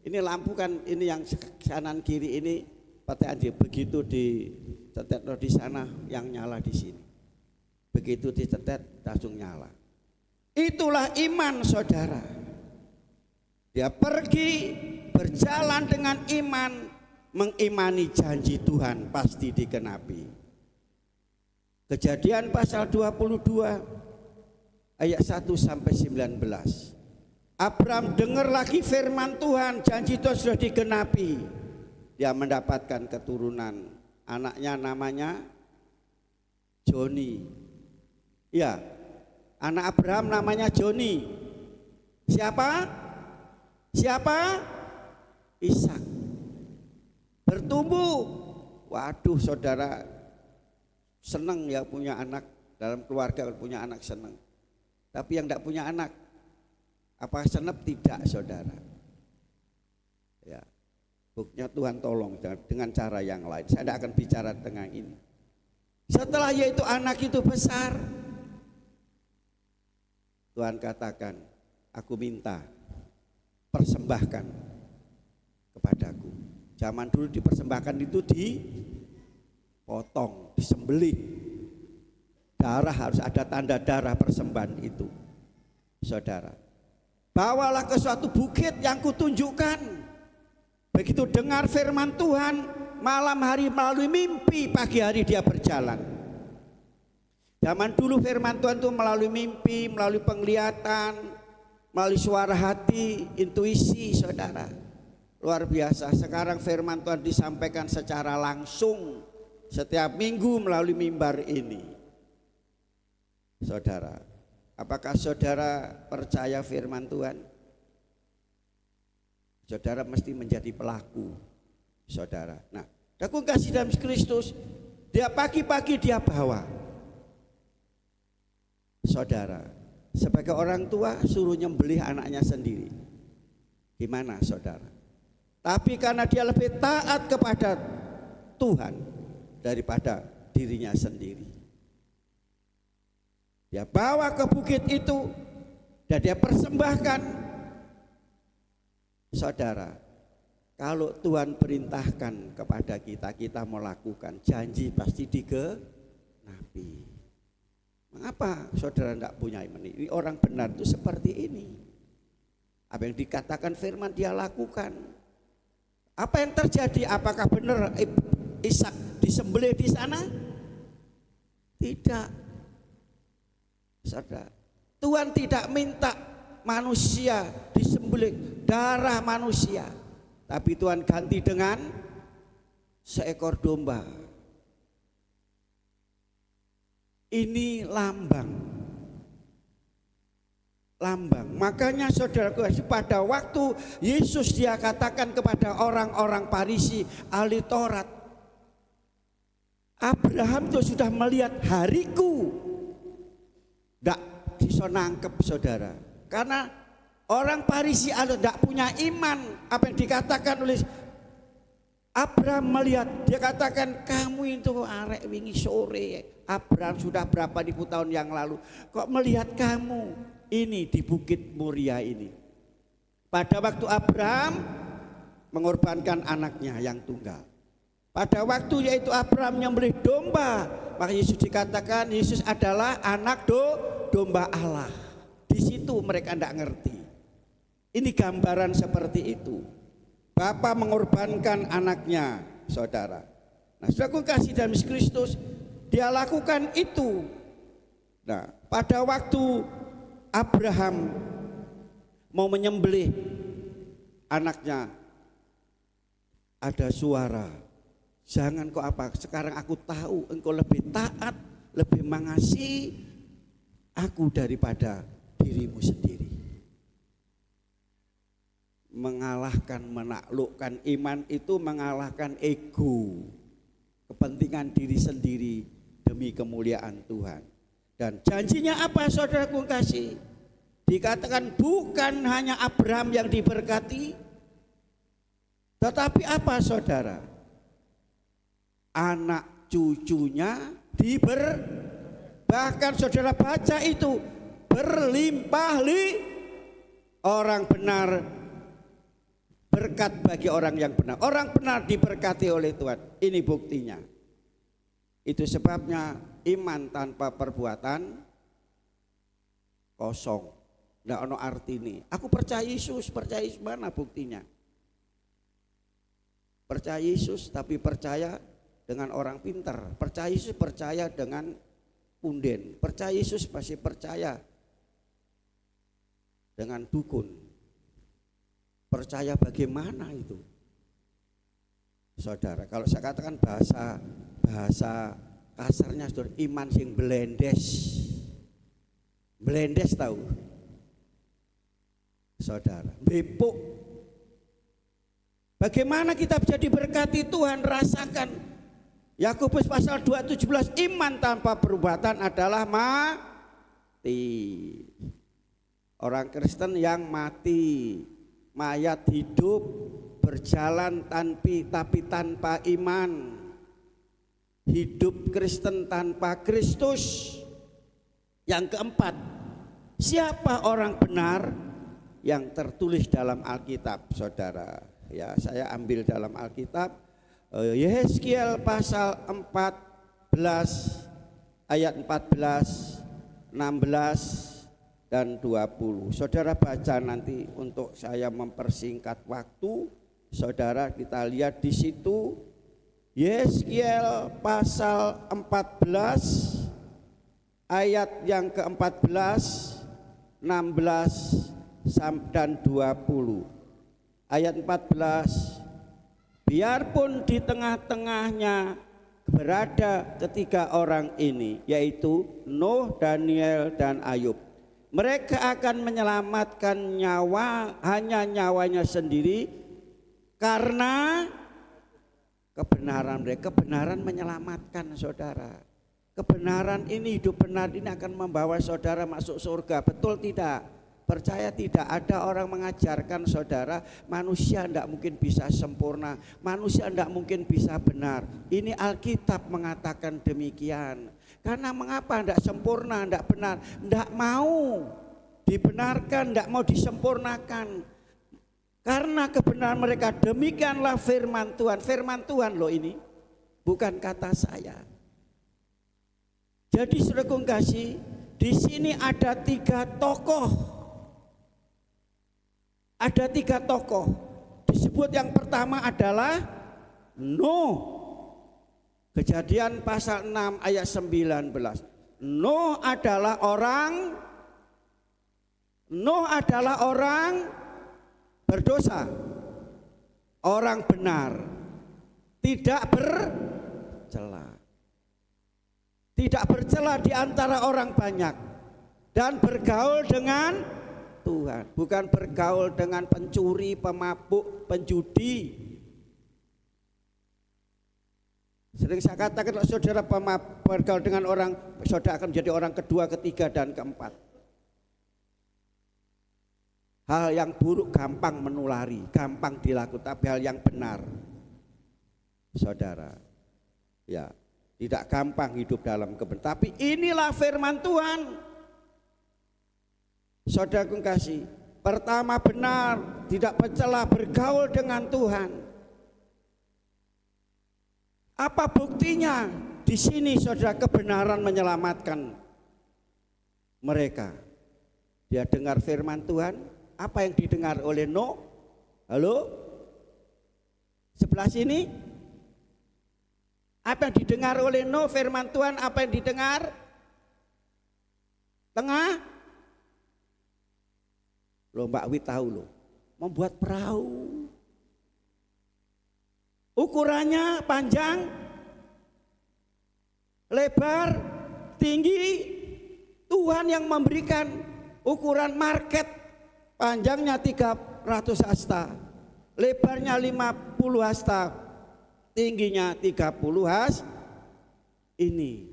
Ini lampu kan, ini yang kanan kiri ini pakai begitu ditetet di sana yang nyala di sini. Begitu ditetet langsung nyala. Itulah iman saudara. Dia pergi berjalan dengan iman, mengimani janji Tuhan pasti digenapi. Kejadian pasal 22 ayat 1 sampai 19. Abraham dengar lagi firman Tuhan, janji Tuhan sudah digenapi. Dia mendapatkan keturunan, anaknya namanya Joni. Ya, anak Abraham namanya Joni. Siapa? Ishak. Bertumbuh. Waduh, saudara, senang ya punya anak, dalam keluarga punya anak senang. Tapi yang tidak punya anak, apa senep? Tidak, saudara. Ya, buktinya Tuhan tolong dengan cara yang lain. Saya tidak akan bicara tentang ini. Setelah yaitu anak itu besar, Tuhan katakan, aku minta persembahkan kepadaku. Zaman dulu dipersembahkan itu dipotong, disembelih. Darah harus ada tanda darah persembahan itu. Saudara, bawalah ke suatu bukit yang kutunjukkan. Begitu dengar firman Tuhan, malam hari melalui mimpi, pagi hari dia berjalan. Zaman dulu firman Tuhan itu melalui mimpi, melalui penglihatan, melalui suara hati, intuisi, saudara. Luar biasa. Sekarang firman Tuhan disampaikan secara langsung setiap minggu melalui mimbar ini. Saudara, apakah saudara percaya firman Tuhan? Saudara mesti menjadi pelaku, saudara. Nah, aku kasih dalam Kristus, dia pagi-pagi dia bawa. Saudara, sebagai orang tua suruh nyembelih anaknya sendiri. Gimana, saudara? Tapi karena dia lebih taat kepada Tuhan daripada dirinya sendiri, dia bawa ke bukit itu dan dia persembahkan. Saudara, kalau Tuhan perintahkan kepada kita, kita melakukan, janji pasti digenapi. Mengapa saudara tidak punya iman? Ini orang benar itu seperti ini. Apa yang dikatakan firman dia lakukan. Apa yang terjadi? Apakah benar Ishak disembelih di sana? Tidak. Saudara, Tuhan tidak minta manusia disembelih, darah manusia, tapi Tuhan ganti dengan seekor domba. Ini lambang. Makanya saudaraku, pada waktu Yesus dia katakan kepada orang-orang Farisi ahli Taurat, Abraham itu sudah melihat hariku. Tidak bisa nangkep, saudara, karena orang Farisi tidak punya iman. Apa yang dikatakan oleh Abraham melihat, dia katakan, kamu itu arek wingi sore, Abraham sudah berapa ribu tahun yang lalu, kok melihat kamu ini di Bukit Moria ini. Pada waktu Abraham mengorbankan anaknya yang tunggal, pada waktu yaitu Abraham menyembelih domba, maka Yesus dikatakan Yesus adalah anak domba Allah. Di situ mereka tidak ngerti. Ini gambaran seperti itu. Bapa mengorbankan anaknya, saudara. Nah, saudaraku kasih dalam Kristus, dia lakukan itu. Nah, pada waktu Abraham mau menyembelih anaknya, ada suara, jangan kau apa, sekarang aku tahu engkau lebih taat, lebih mengasihi aku daripada dirimu sendiri. Mengalahkan, menaklukkan iman itu mengalahkan ego, kepentingan diri sendiri demi kemuliaan Tuhan. Dan janjinya apa, saudaraku kasih? Dikatakan bukan hanya Abraham yang diberkati, tetapi apa, saudara? Anak cucunya bahkan saudara baca itu berlimpah-limpah. Orang benar, berkat bagi orang yang benar. Orang benar diberkati oleh Tuhan. Ini buktinya. Itu sebabnya iman tanpa perbuatan kosong. Tidak ada arti ini. Aku percaya Yesus, mana buktinya? Percaya Yesus tapi percaya dengan orang pintar. Percaya Yesus percaya dengan punden. Percaya Yesus pasti percaya dengan dukun. Percaya bagaimana itu? Saudara, kalau saya katakan bahasa kasarnya, saudara, iman sing blendes. Blendes tahu? Saudara, bepuk. Bagaimana kita bisa diberkati Tuhan? Rasakan. Yakobus pasal 2:17, iman tanpa perbuatan adalah mati. Orang Kristen yang mati, mayat hidup, berjalan tapi tanpa iman. Hidup Kristen tanpa Kristus. Yang keempat, siapa orang benar? Yang tertulis dalam Alkitab, saudara. Ya, saya ambil dalam Alkitab Yehezkiel pasal 14 ayat 14, 16 dan 20. Saudara baca nanti, untuk saya mempersingkat waktu. Saudara, kita lihat di situ Yehezkiel pasal 14 ayat yang ke-14, 16 dan 20. Ayat 14, biarpun di tengah-tengahnya berada ketiga orang ini, yaitu Nuh, Daniel, dan Ayub. Mereka akan menyelamatkan hanya nyawanya sendiri karena kebenaran mereka. Kebenaran menyelamatkan, saudara. Kebenaran ini, hidup benar ini akan membawa saudara masuk surga. Betul tidak? Percaya tidak? Ada orang mengajarkan, saudara, manusia tidak mungkin bisa sempurna, manusia tidak mungkin bisa benar. Ini Alkitab mengatakan demikian. Karena mengapa tidak sempurna, tidak benar? Tidak mau dibenarkan, tidak mau disempurnakan. Karena kebenaran mereka, demikianlah firman Tuhan. Firman Tuhan loh ini, bukan kata saya. Jadi saudara kasih, di sini ada tiga tokoh. Ada tiga tokoh. Disebut yang pertama adalah Nuh. Kejadian pasal 6 ayat 19. Nuh adalah orang berdosa. Orang benar. Tidak bercela. Tidak bercela di antara orang banyak. Dan bergaul dengan Tuhan, bukan bergaul dengan pencuri, pemabuk, penjudi. Sering saya katakan, kalau saudara bergaul dengan orang, saudara akan menjadi orang kedua, ketiga, dan keempat. Hal yang buruk gampang menulari, gampang dilakukan, tapi hal yang benar, saudara, ya tidak gampang hidup dalam kebenaran. Tapi inilah firman Tuhan. Saudaraku kasih, pertama benar, tidak bercela, bergaul dengan Tuhan. Apa buktinya? Di sini saudara, kebenaran menyelamatkan mereka. Dia dengar firman Tuhan. Apa yang didengar oleh Nuh? Halo? Sebelah sini? Apa yang didengar oleh Nuh? Firman Tuhan, apa yang didengar? Tengah? Loh, Mbak Wi tahu loh, membuat perahu. Ukurannya panjang, lebar, tinggi. Tuhan yang memberikan ukuran market. Panjangnya 300 hasta, lebarnya 50 hasta, tingginya 30 hasta. Ini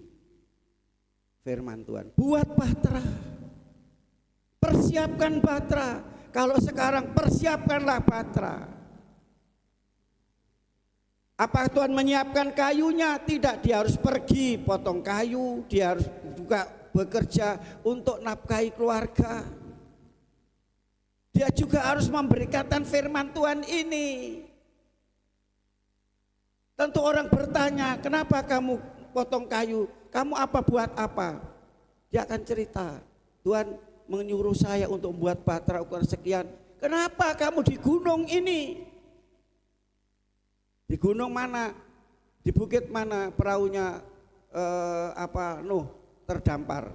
firman Tuhan. Buat bahtera. Persiapkan bahtera. Kalau sekarang persiapkanlah bahtera. Apa Tuhan menyiapkan kayunya? Tidak, dia harus pergi potong kayu, dia harus juga bekerja untuk nafkahi keluarga. Dia juga harus memberikan firman Tuhan ini. Tentu orang bertanya, kenapa kamu potong kayu? Kamu apa buat apa? Dia akan cerita, Tuhan menyuruh saya untuk membuat bahtera ukuran sekian. Kenapa kamu di gunung ini? Di gunung mana? Di bukit mana perahunya Nuh terdampar?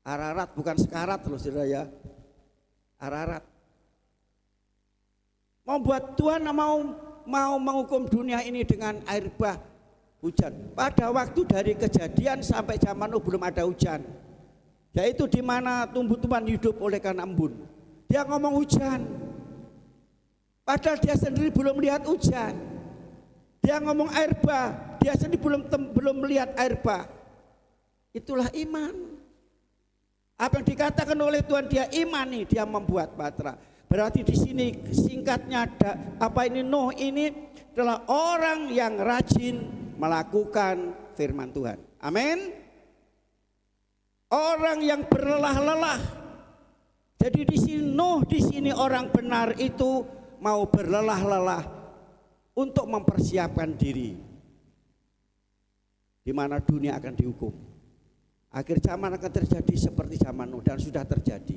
Ararat, bukan sekarat loh saudara ya. Ararat. Membuat Tuhan mau menghukum dunia ini dengan air bah, hujan. Pada waktu dari kejadian sampai zaman Nuh belum ada hujan. Yaitu di mana tumbuh-tumbuhan hidup oleh karena embun. Dia ngomong hujan. Padahal dia sendiri belum melihat hujan. Dia ngomong air bah, dia sendiri belum melihat air bah. Itulah iman. Apa yang dikatakan oleh Tuhan dia imani, dia membuat batra. Berarti di sini singkatnya Nuh ini adalah orang yang rajin melakukan firman Tuhan. Amin. Orang yang berlelah-lelah. Jadi di sini Nuh, di sini orang benar itu mau berlelah-lelah untuk mempersiapkan diri di mana dunia akan dihukum. Akhir zaman akan terjadi seperti zaman Nuh dan sudah terjadi.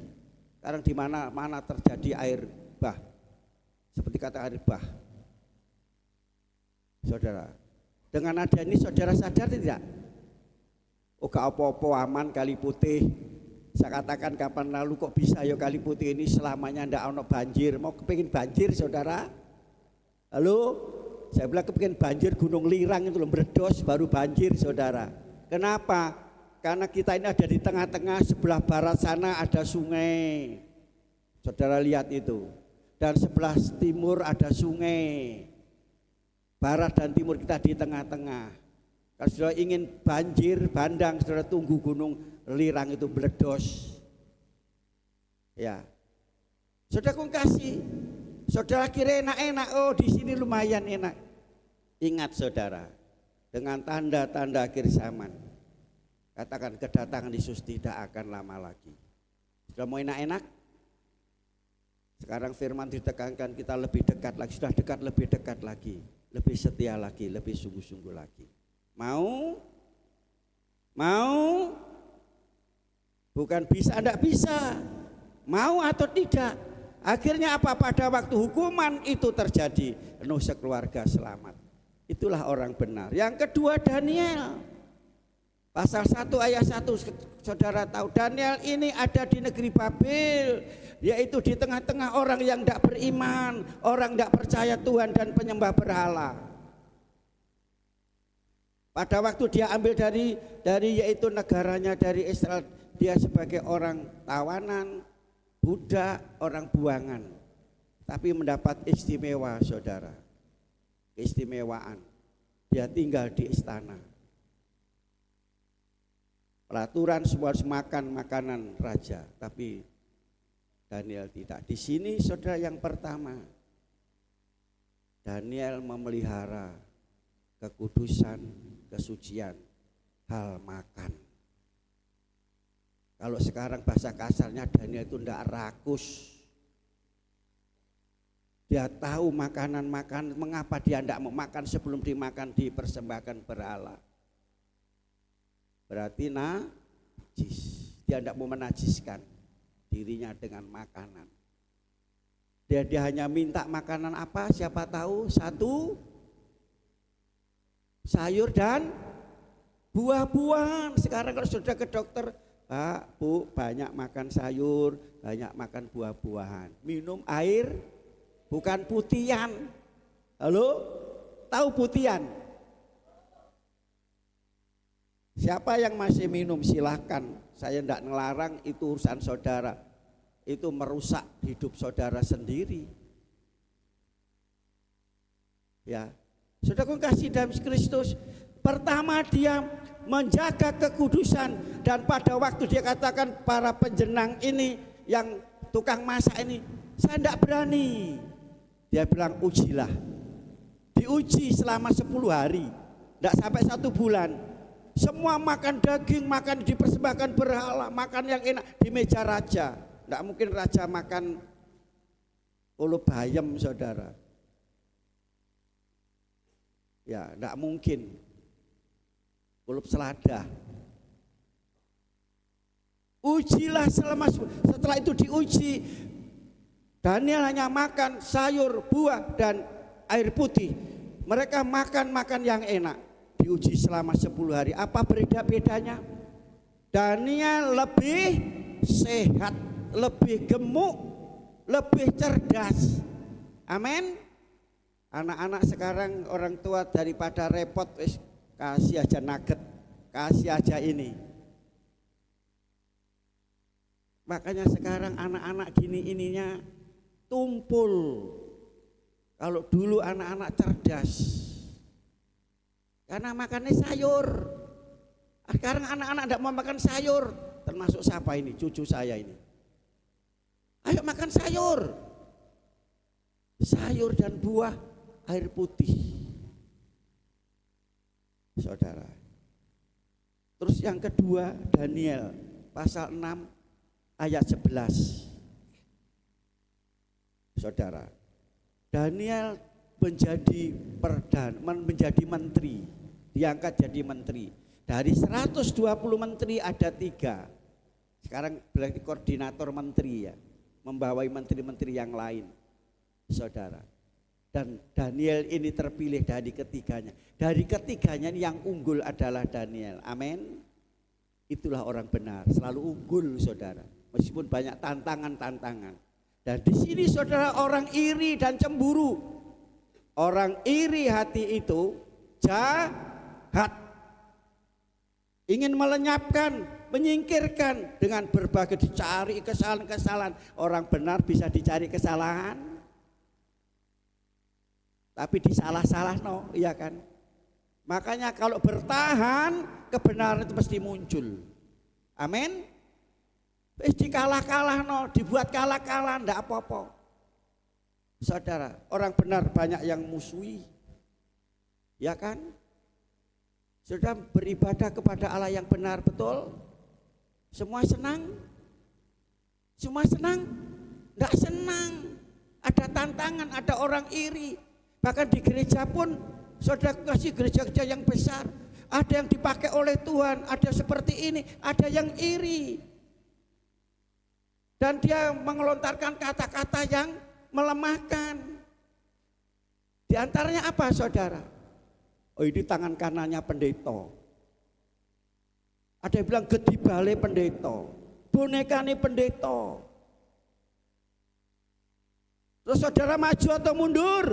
Sekarang di mana terjadi air bah, seperti kata air bah. Saudara, dengan ada ini saudara sadar tidak? Oh gak apa-apa, aman Kali Putih. Saya katakan kapan lalu kok bisa ya Kali Putih ini selamanya ndak ono banjir. Mau kepingin banjir saudara? Halo? Saya bilang kepingin banjir Gunung Lirang itu loh, meledos baru banjir saudara. Kenapa? Karena kita ini ada di tengah-tengah, sebelah barat sana ada sungai. Saudara lihat itu. Dan sebelah timur ada sungai. Barat dan timur kita di tengah-tengah. Kalau saudara ingin banjir bandang, saudara tunggu Gunung Lirang itu meledos. Ya. Saudara kasih. Saudara kira enak-enak, oh di sini lumayan enak. Ingat saudara, dengan tanda-tanda akhir zaman. Katakan kedatangan Yesus tidak akan lama lagi. Sudah mau enak-enak? Sekarang firman ditekankan kita lebih dekat lagi. Sudah dekat, lebih dekat lagi. Lebih setia lagi, lebih sungguh-sungguh lagi. Mau? Mau? Bukan bisa, tidak bisa. Mau atau tidak? Akhirnya apa? Pada waktu hukuman itu terjadi, Nuh sekeluarga selamat. Itulah orang benar. Yang kedua Daniel. Pasal 1 ayat 1, saudara tahu Daniel ini ada di negeri Babel, yaitu di tengah-tengah orang yang tidak beriman, orang tidak percaya Tuhan dan penyembah berhala. Pada waktu dia ambil dari yaitu negaranya dari Israel, dia sebagai orang tawanan, budak, orang buangan, tapi mendapat istimewa saudara, keistimewaan. Dia tinggal di istana. Peraturan semua harus makan makanan raja, tapi Daniel tidak. Di sini saudara yang pertama, Daniel memelihara kekudusan, kesucian, hal makan. Kalau sekarang bahasa kasarnya Daniel itu tidak rakus. Dia tahu makanan-makanan, mengapa dia tidak mau makan sebelum dimakan dipersembahkan berhala. Berarti najis. Dia tidak mau menajiskan dirinya dengan makanan. Dia hanya minta makanan apa? Siapa tahu? 1 sayur dan buah-buahan. Sekarang kalau sudah ke dokter, Pak, Bu, banyak makan sayur, banyak makan buah-buahan. Minum air, bukan putihan. Halo? Tahu putihan? Siapa yang masih minum silahkan, saya tidak ngelarang, itu urusan saudara. Itu merusak hidup saudara sendiri. Ya, saudara kasih dalam Kristus. Pertama dia menjaga kekudusan, dan pada waktu dia katakan para penjenang ini yang tukang masak ini, saya tidak berani. Dia bilang ujilah. Diuji selama 10 hari, tidak sampai 1 bulan. Semua makan daging, makan dipersembahkan berhala, makan yang enak di meja raja. Tidak mungkin raja makan ulu bayam saudara. Ya, tidak mungkin. Ulup selada. Ujilah setelah itu diuji. Daniel hanya makan sayur, buah, dan air putih. Mereka makan yang enak. Diuji selama 10 hari. Apa bedanya? Daniel lebih sehat, lebih gemuk, lebih cerdas. Amin. Anak-anak sekarang orang tua daripada repot, kasih aja nugget, kasih aja ini. Makanya sekarang anak-anak gini ininya tumpul. Kalau dulu anak-anak cerdas, karena makannya sayur. Sekarang anak-anak tidak mau makan sayur. Termasuk siapa ini? Cucu saya ini. Ayo makan sayur. Sayur dan buah, air putih. Saudara. Terus yang kedua, Daniel pasal 6 ayat 11. Saudara, Daniel menjadi menjadi menteri, diangkat jadi menteri. Dari 120 menteri ada 3. Sekarang berarti koordinator menteri ya, membawai menteri-menteri yang lain. Saudara, dan Daniel ini terpilih dari ketiganya. Dari ketiganya yang unggul adalah Daniel. Amin. Itulah orang benar, selalu unggul saudara, meskipun banyak tantangan-tantangan. Dan di sini saudara, orang iri dan cemburu. Orang iri hati itu jahat, ingin melenyapkan, menyingkirkan dengan berbagai dicari kesalahan-kesalahan. Orang benar bisa dicari kesalahan, tapi disalah-salah no, iya kan? Makanya kalau bertahan, kebenaran itu pasti muncul. Amin. Dikalah-kalah no, dibuat kalah-kalah, ndak apa-apa. Saudara, orang benar banyak yang musuhi, ya kan? Sudah beribadah kepada Allah yang benar, betul? Semua senang? Semua senang? Ndak senang. Ada tantangan, ada orang iri. Bahkan di gereja pun, saudara kasih gereja-gereja yang besar, ada yang dipakai oleh Tuhan, ada seperti ini, ada yang iri. Dan dia mengelontarkan kata-kata yang melemahkan. Di antaranya apa saudara? Oh, ini tangan kanannya pendeta. Ada yang bilang gedibale pendeta, bonekane pendeta. Terus saudara maju atau mundur?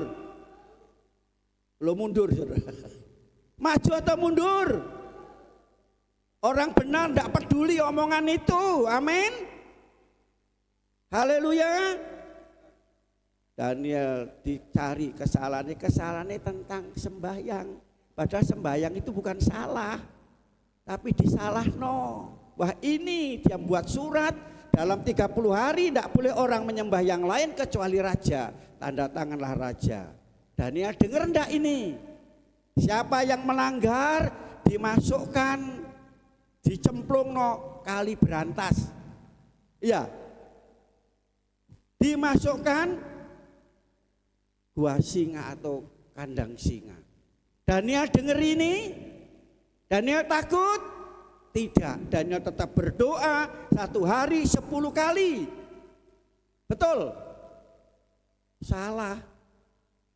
Lo mundur saudara. Maju atau mundur? Orang benar tidak peduli omongan itu. Amin. Haleluya. Daniel dicari kesalahannya tentang sembahyang. Padahal sembahyang itu bukan salah, tapi disalahno. Wah, ini dia buat surat dalam 30 hari tidak boleh orang menyembah yang lain kecuali raja. Tanda tanganlah raja. Daniel dengar enggak ini? Siapa yang melanggar dimasukkan, dicemplung no kali berantas. Iya. Dimasukkan gua singa atau kandang singa. Daniel dengar ini, Daniel takut? Tidak, Daniel tetap berdoa 1 hari 10 kali. Betul? Salah.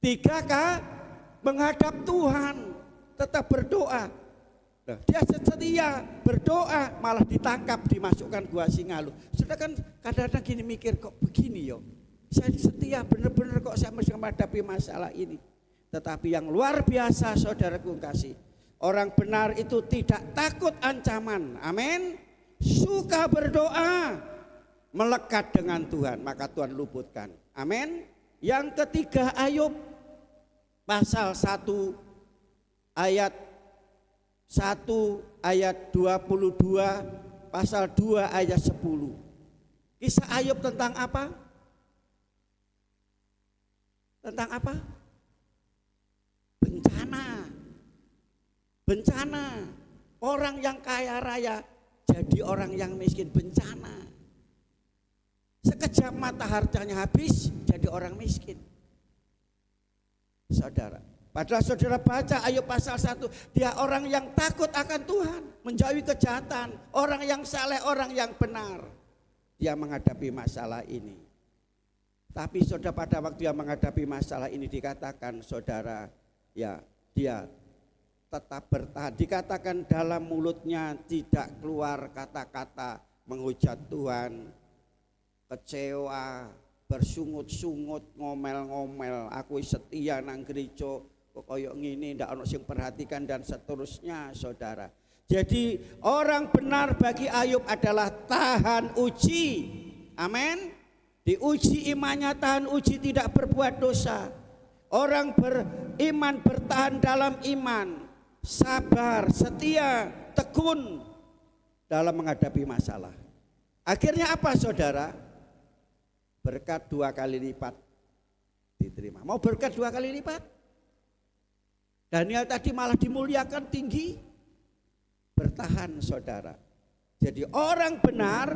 3 menghadap Tuhan, tetap berdoa. Nah, dia setia berdoa, malah ditangkap, dimasukkan gua singa lu. Sudah kan kadang-kadang gini mikir, kok begini yo? Saya setia benar-benar kok saya mesti menghadapi masalah ini. Tetapi yang luar biasa saudaraku kasih, orang benar itu tidak takut ancaman. Amin. Suka berdoa, melekat dengan Tuhan, maka Tuhan luputkan. Amin. Yang ketiga, Ayub pasal 1 ayat 22, pasal 2 ayat 10. Kisah Ayub tentang apa? Tentang apa? Bencana. Bencana. Orang yang kaya raya jadi orang yang miskin, bencana. Sekejap mata hartanya habis, jadi orang miskin. Saudara, padahal saudara baca Ayub pasal 1, dia orang yang takut akan Tuhan, menjauhi kejahatan, orang yang saleh, orang yang benar. Dia menghadapi masalah ini. Tapi saudara, pada waktu yang menghadapi masalah ini dikatakan saudara, ya dia tetap bertahan. Dikatakan dalam mulutnya tidak keluar kata-kata menghujat Tuhan, kecewa, bersungut-sungut, ngomel-ngomel, aku setia nang gereja kok koyok ngene, ndak ono sing perhatikan dan seterusnya, saudara. Jadi orang benar bagi Ayub adalah tahan uji. Amin. Diuji imannya, tahan uji, tidak berbuat dosa. Orang beriman bertahan dalam iman, sabar, setia, tekun dalam menghadapi masalah. Akhirnya apa saudara? Berkat 2 kali lipat diterima. Mau berkat 2 kali lipat? Daniel tadi malah dimuliakan tinggi. Bertahan saudara. Jadi orang benar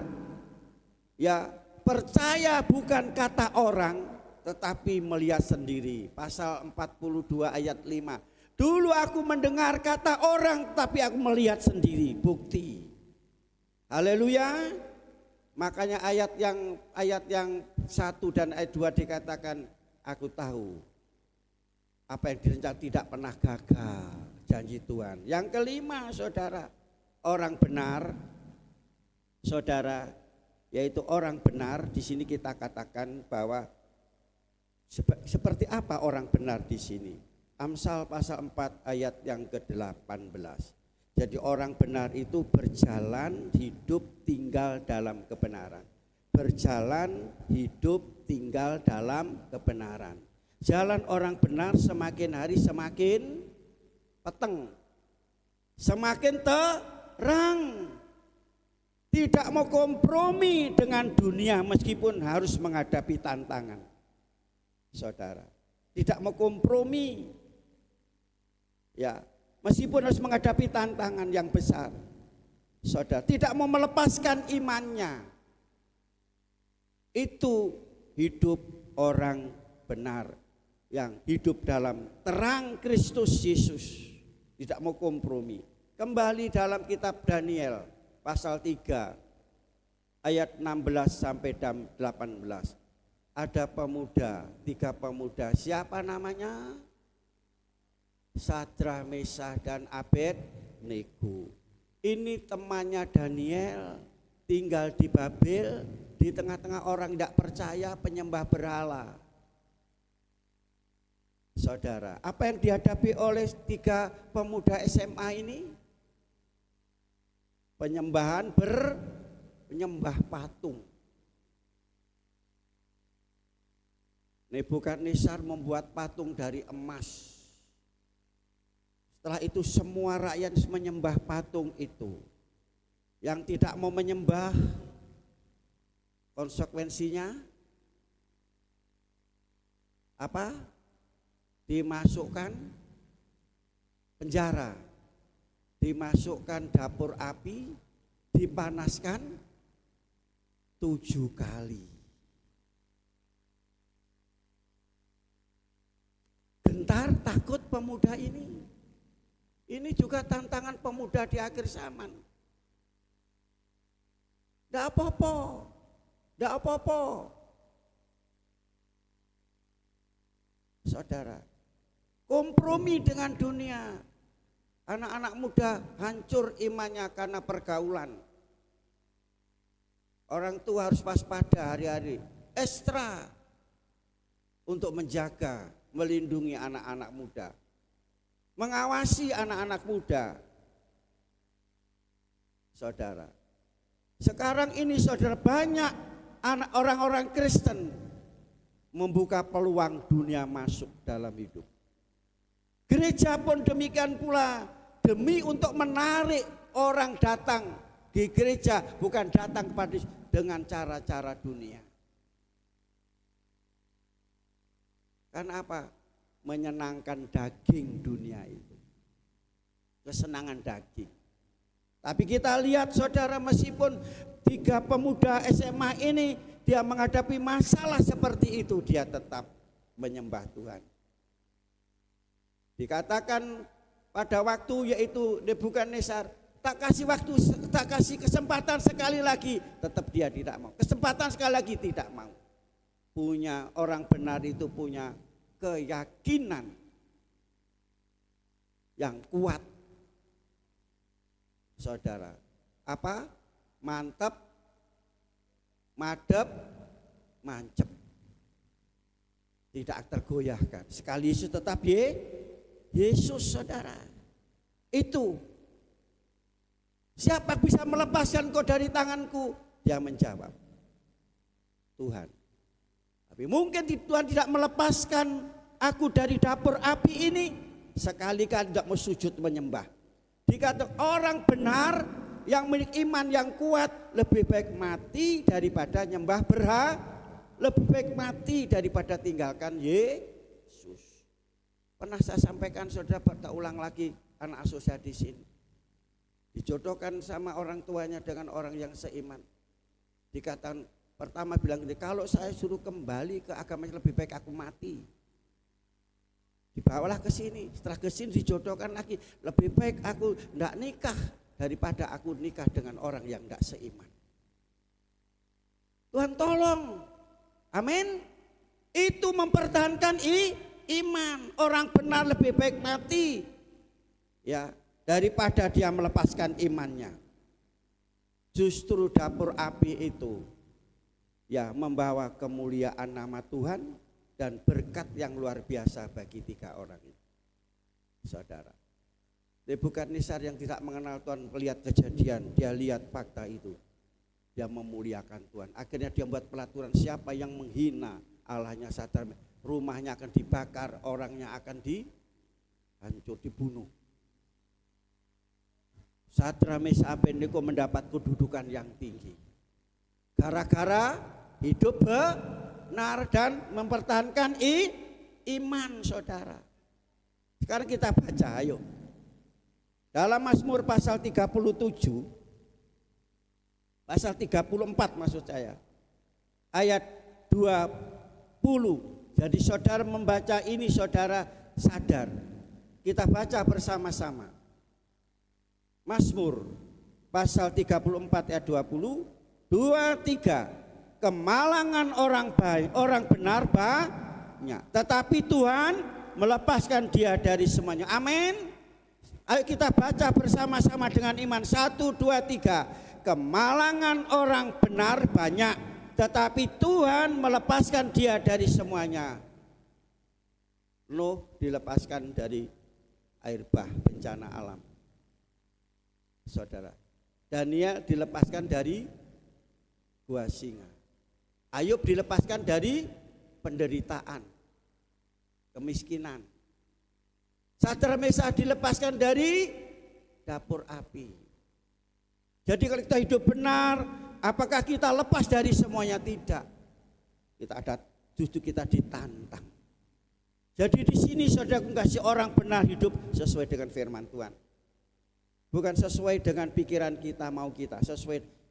ya percaya bukan kata orang tetapi melihat sendiri. Pasal 42 ayat 5. Dulu aku mendengar kata orang tapi aku melihat sendiri, bukti. Haleluya. Makanya ayat yang 1 dan ayat 2 dikatakan aku tahu apa yang direncanakan tidak pernah gagal, janji Tuhan. Yang kelima saudara, orang benar saudara, yaitu orang benar. Di sini kita katakan bahwa seperti apa orang benar di sini? Amsal pasal 4 ayat yang ke-18. Jadi orang benar itu berjalan hidup tinggal dalam kebenaran. Berjalan hidup tinggal dalam kebenaran. Jalan orang benar semakin hari semakin peteng, semakin terang. Tidak mau kompromi dengan dunia meskipun harus menghadapi tantangan. Saudara, tidak mau kompromi. Ya, meskipun harus menghadapi tantangan yang besar. Saudara, tidak mau melepaskan imannya. Itu hidup orang benar yang hidup dalam terang Kristus Yesus. Tidak mau kompromi. Kembali dalam kitab Daniel pasal 3 ayat 16 sampai 18. Ada pemuda, 3 pemuda. Siapa namanya? Sadrak, Mesah dan Abednego. Ini temannya Daniel, tinggal di Babel, di tengah-tengah orang tidak percaya, penyembah berhala. Saudara, apa yang dihadapi oleh 3 pemuda SMA ini? Penyembahan penyembah patung. Nebukadnezar membuat patung dari emas. Setelah itu semua rakyat menyembah patung itu. Yang tidak mau menyembah, konsekuensinya apa? Dimasukkan penjara, dimasukkan dapur api, dipanaskan 7 kali. Gentar, takut pemuda ini. Ini juga tantangan pemuda di akhir zaman. Tidak apa-apa, tidak apa-apa. Saudara, kompromi dengan dunia. Anak-anak muda hancur imannya karena pergaulan. Orang tua harus waspada hari-hari, ekstra untuk menjaga, melindungi anak-anak muda, mengawasi anak-anak muda. Saudara, sekarang ini saudara, banyak anak orang-orang Kristen membuka peluang dunia masuk dalam hidup. Gereja pun demikian pula, demi untuk menarik orang datang di gereja, bukan datang kepada dengan cara-cara dunia. Karena apa? Menyenangkan daging dunia itu, kesenangan daging. Tapi kita lihat saudara, meskipun 3 pemuda SMA ini dia menghadapi masalah seperti itu, dia tetap menyembah Tuhan. Dikatakan pada waktu yaitu Nebukadnezar, tak kasih kesempatan sekali lagi, tetap dia tidak mau. Kesempatan sekali lagi tidak mau. orang benar itu punya keyakinan yang kuat. Saudara, apa? Mantap, madep, mancep. Tidak tergoyahkan. Sekali Yesus tetap Yesus, saudara. Itu. Siapa bisa melepaskan kau dari tanganku? Dia menjawab, Tuhan. Tapi mungkin Tuhan tidak melepaskan aku dari dapur api ini. Sekali-kali tidak mau sujud menyembah. Dikatakan orang benar yang memiliki iman yang kuat lebih baik mati daripada nyembah berhala, lebih baik mati daripada tinggalkan Yesus. Pernah saya sampaikan, saudara, tak ulang lagi, anak asuh saya di sini dijodohkan sama orang tuanya dengan orang yang seiman. Dikatakan pertama bilang gini, kalau saya suruh kembali ke agama lebih baik aku mati. Dibawalah ke sini, setelah ke sini dijodohkan lagi, lebih baik aku tidak nikah daripada aku nikah dengan orang yang tidak seiman. Tuhan tolong, amin. Itu mempertahankan iman. Orang benar lebih baik mati, ya, daripada dia melepaskan imannya. Justru dapur api itu, ya, membawa kemuliaan nama Tuhan dan berkat yang luar biasa bagi 3 orang itu. Saudara, Nebukadnezar yang tidak mengenal Tuhan melihat kejadian, dia lihat fakta itu, dia memuliakan Tuhan. Akhirnya dia membuat pelaturan, siapa yang menghina Allahnya Sadar, rumahnya akan dibakar, orangnya akan dihancur, dibunuh. Sadrak Mesak Abednego mendapat kedudukan yang tinggi gara-gara hidup benar dan mempertahankan iman, saudara. Sekarang kita baca, ayo. Dalam Mazmur pasal 37, pasal 34 maksud saya, ayat 20. Jadi saudara membaca ini, saudara sadar. Kita baca bersama-sama. Mazmur pasal 34 ayat 20, 23. Kemalangan orang baik, orang benar banyak, tetapi Tuhan melepaskan dia dari semuanya. Amin. Ayo kita baca bersama-sama dengan iman. 1, 2, 3. Kemalangan orang benar banyak, tetapi Tuhan melepaskan dia dari semuanya. Nuh dilepaskan dari air bah, bencana alam, saudara. Daniel dilepaskan dari gua singa. Ayub dilepaskan dari penderitaan, kemiskinan. Sadrak Mesak dilepaskan dari dapur api. Jadi kalau kita hidup benar, apakah kita lepas dari semuanya? Tidak. Justru kita ditantang. Jadi di sini saudara kasih orang benar hidup sesuai dengan firman Tuhan. Bukan sesuai dengan pikiran kita, mau kita.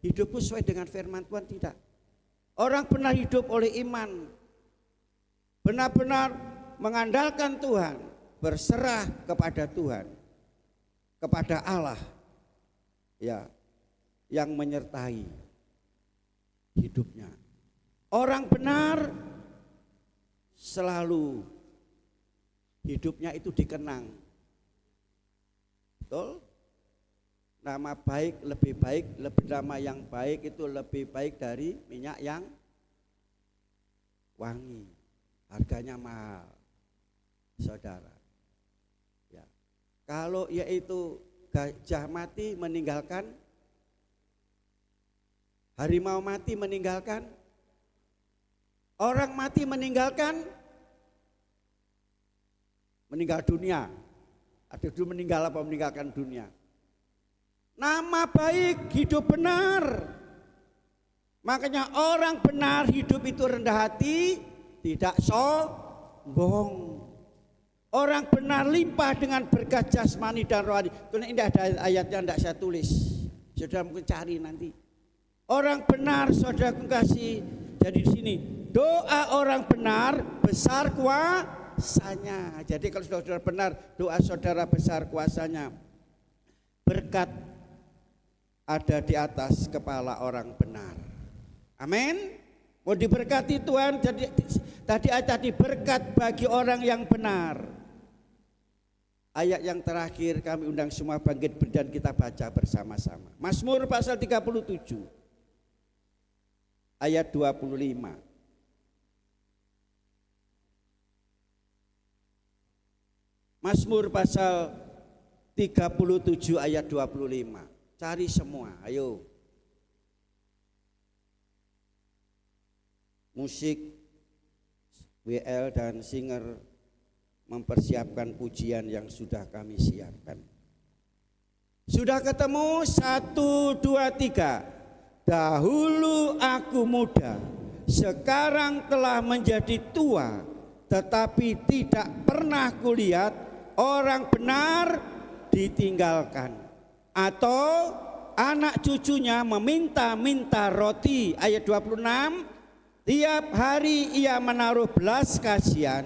Hidupku sesuai dengan firman Tuhan, tidak. Orang benar hidup oleh iman. Benar-benar mengandalkan Tuhan, berserah kepada Tuhan, kepada Allah, ya, yang menyertai hidupnya. Orang benar selalu hidupnya itu dikenang. Betul? Nama baik, lebih nama yang baik itu lebih baik dari minyak yang wangi. Harganya mahal, saudara. Ya. Kalau yaitu gajah mati meninggalkan, harimau mati meninggalkan, orang mati meninggalkan, meninggal dunia. Ada dulu meninggal apa? Meninggalkan dunia. Nama baik, hidup benar. Makanya orang benar hidup itu rendah hati, tidak sombong. Orang benar limpah dengan berkat jasmani dan rohani. Ini ada ayatnya, tidak saya tulis. Saudara mungkin cari nanti. Orang benar, saudara kasih. Jadi di sini doa orang benar besar kuasanya. Jadi kalau saudara benar, doa saudara besar kuasanya. Berkat ada di atas kepala orang benar. Amin. Mau diberkati Tuhan, jadi tadi tadi berkat bagi orang yang benar. Ayat yang terakhir kami undang semua bangkit dan kita baca bersama-sama. Mazmur pasal 37 ayat 25. Mazmur pasal 37 ayat 25. Cari semua, ayo. Musik WL dan singer mempersiapkan pujian yang sudah kami siapkan. Sudah ketemu? 1, 2, 3. Dahulu aku muda, sekarang telah menjadi tua, tetapi tidak pernah kulihat orang benar ditinggalkan, atau anak cucunya meminta-minta roti. Ayat 26. Tiap hari ia menaruh belas kasihan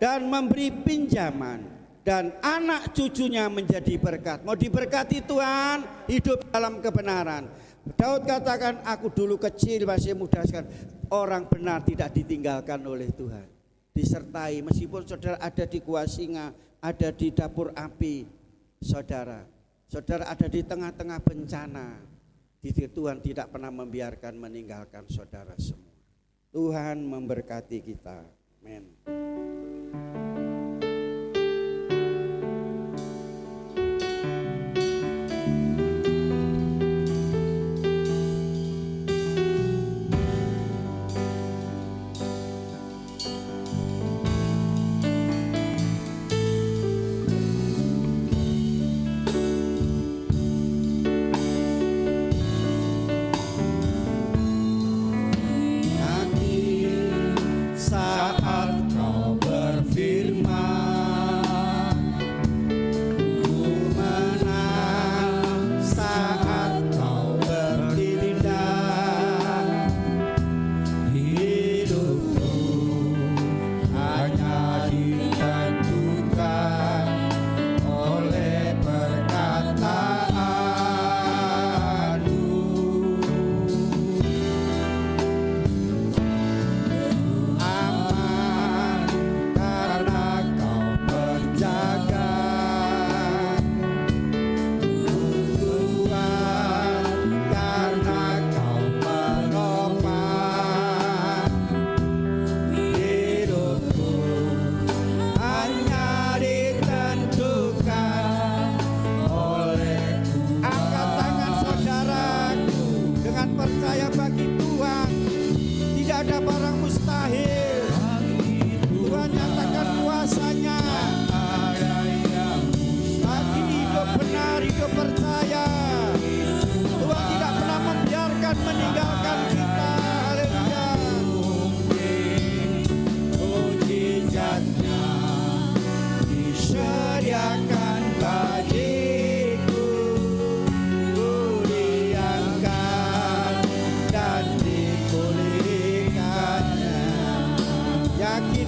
dan memberi pinjaman, dan anak cucunya menjadi berkat. Mau diberkati Tuhan, hidup dalam kebenaran. Daud katakan, aku dulu kecil masih muda sekali. Orang benar tidak ditinggalkan oleh Tuhan, disertai. Meskipun saudara ada di gua singa, ada di dapur api, saudara ada di tengah-tengah bencana, Tuhan tidak pernah membiarkan meninggalkan saudara semua. Tuhan memberkati kita. Amin.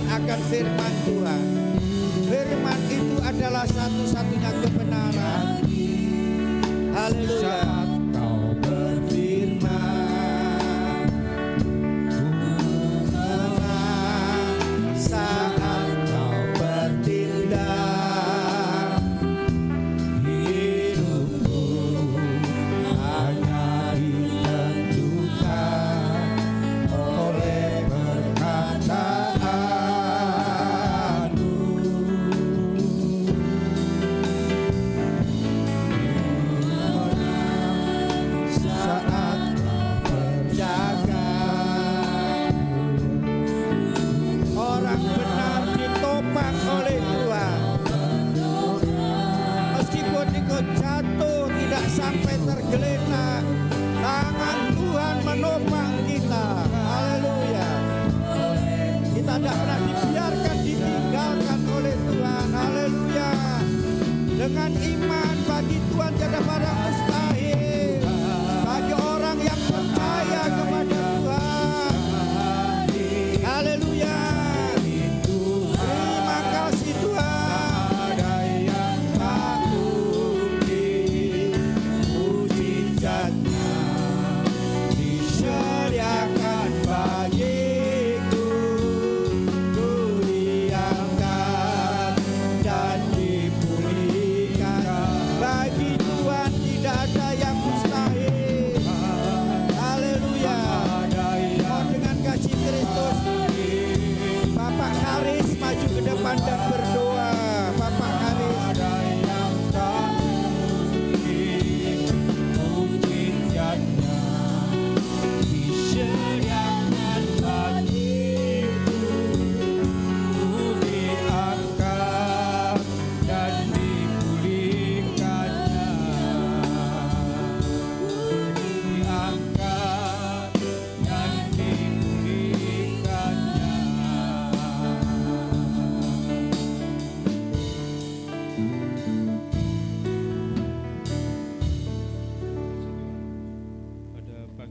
Akan firman Tuhan. Firman itu adalah satu-satunya kebenaran. Haleluya. Kau berfirman, saat kau bertindak, hidupku hanya ditentukan oleh perkataan.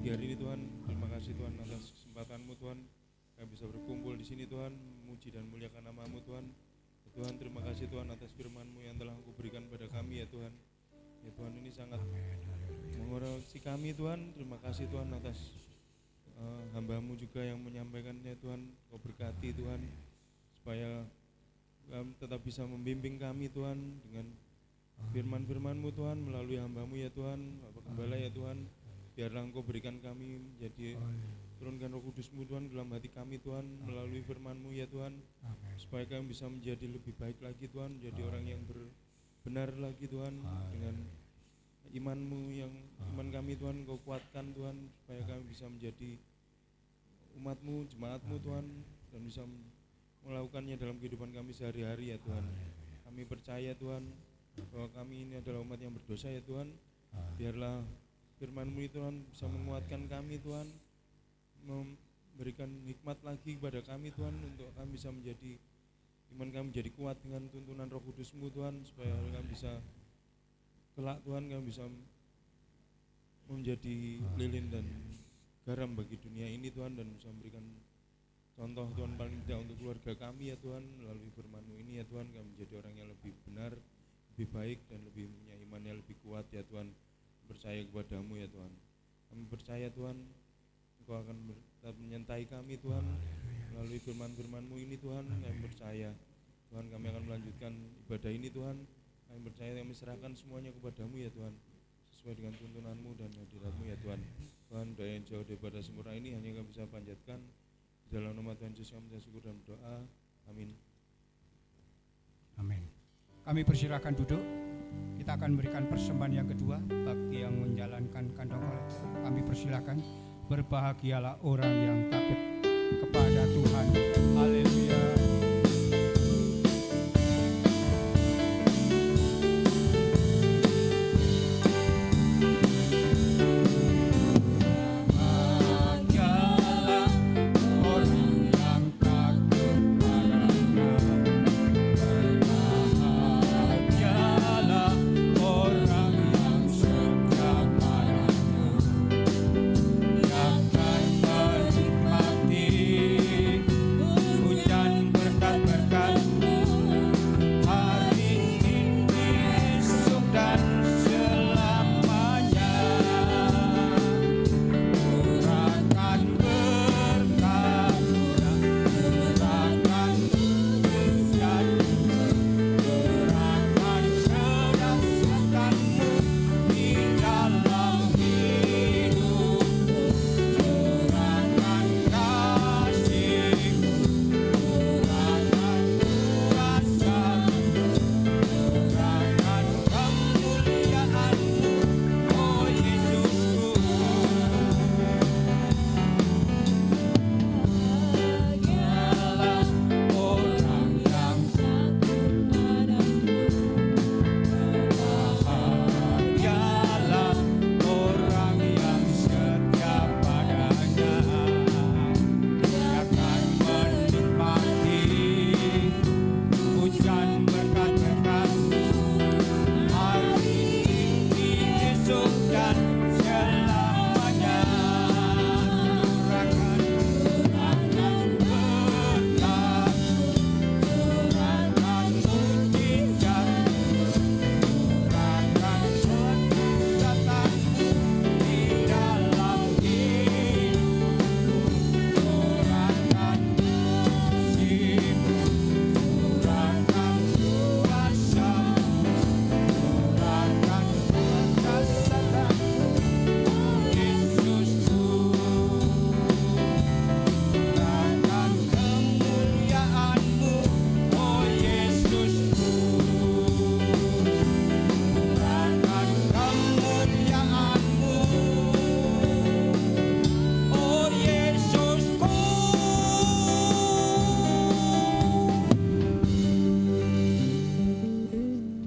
pagi hari ini Tuhan. Terima kasih Tuhan atas kesempatan-Mu Tuhan. Kami bisa berkumpul di sini Tuhan, memuji dan muliakan nama-Mu Tuhan. Ya Tuhan, terima kasih Tuhan atas firman-Mu yang telah Engkau berikan pada kami ya Tuhan. Ya Tuhan, ini sangat mengoreksi kami Tuhan. Terima kasih Tuhan atas hamba-Mu juga yang menyampaikannya Tuhan. Kau berkati Tuhan, supaya tetap bisa membimbing kami Tuhan dengan firman-firman-Mu Tuhan melalui hamba-Mu ya Tuhan, Bapak Gembala ya Tuhan. Biarlah Engkau berikan kami menjadi, turunkan Roh Kudus-Mu Tuhan dalam hati kami Tuhan melalui firman-Mu ya Tuhan, supaya kami bisa menjadi lebih baik lagi Tuhan, menjadi orang yang benar lagi Tuhan, dengan iman-Mu yang iman kami Tuhan Engkau kuatkan Tuhan, supaya kami bisa menjadi umat-Mu, jemaat-Mu Tuhan, dan bisa melakukannya dalam kehidupan kami sehari-hari ya Tuhan. Kami percaya Tuhan bahwa kami ini adalah umat yang berdosa ya Tuhan. Biarlah firman-Mu itu Tuhan bisa menguatkan kami Tuhan, memberikan hikmat lagi kepada kami Tuhan, untuk kami bisa menjadi, iman kami menjadi kuat dengan tuntunan Roh Kudus-Mu Tuhan, supaya kami bisa kelak Tuhan, kami bisa menjadi lilin dan garam bagi dunia ini Tuhan, dan bisa memberikan contoh Tuhan paling tidak untuk keluarga kami ya Tuhan. Melalui firman-Mu ini ya Tuhan, kami menjadi orang yang lebih benar, lebih baik, dan lebih punya iman yang lebih kuat ya Tuhan. Percaya kepada-Mu ya Tuhan. Kami percaya Tuhan Engkau akan tetap menyertai kami Tuhan melalui firman-firman-Mu ini Tuhan. Kami percaya Tuhan, kami akan melanjutkan ibadah ini Tuhan. Kami percaya, kami serahkan semuanya kepada-Mu ya Tuhan, sesuai dengan tuntunan-Mu dan hadirat-Mu ya Tuhan. Tuhan, doa yang jauh daripada sempurna ini hanya kami bisa panjatkan di dalam nama Tuhan Yesus kami syukur dan berdoa. Amin. Amin. Kami persilakan duduk. Kita akan memberikan persembahan yang kedua bagi yang menjalankan kantong kolektor. Kami persilakan. Berbahagialah orang yang takut kepada Tuhan. Haleluya.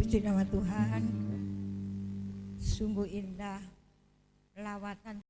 Puji nama Tuhan, sungguh indah lawatan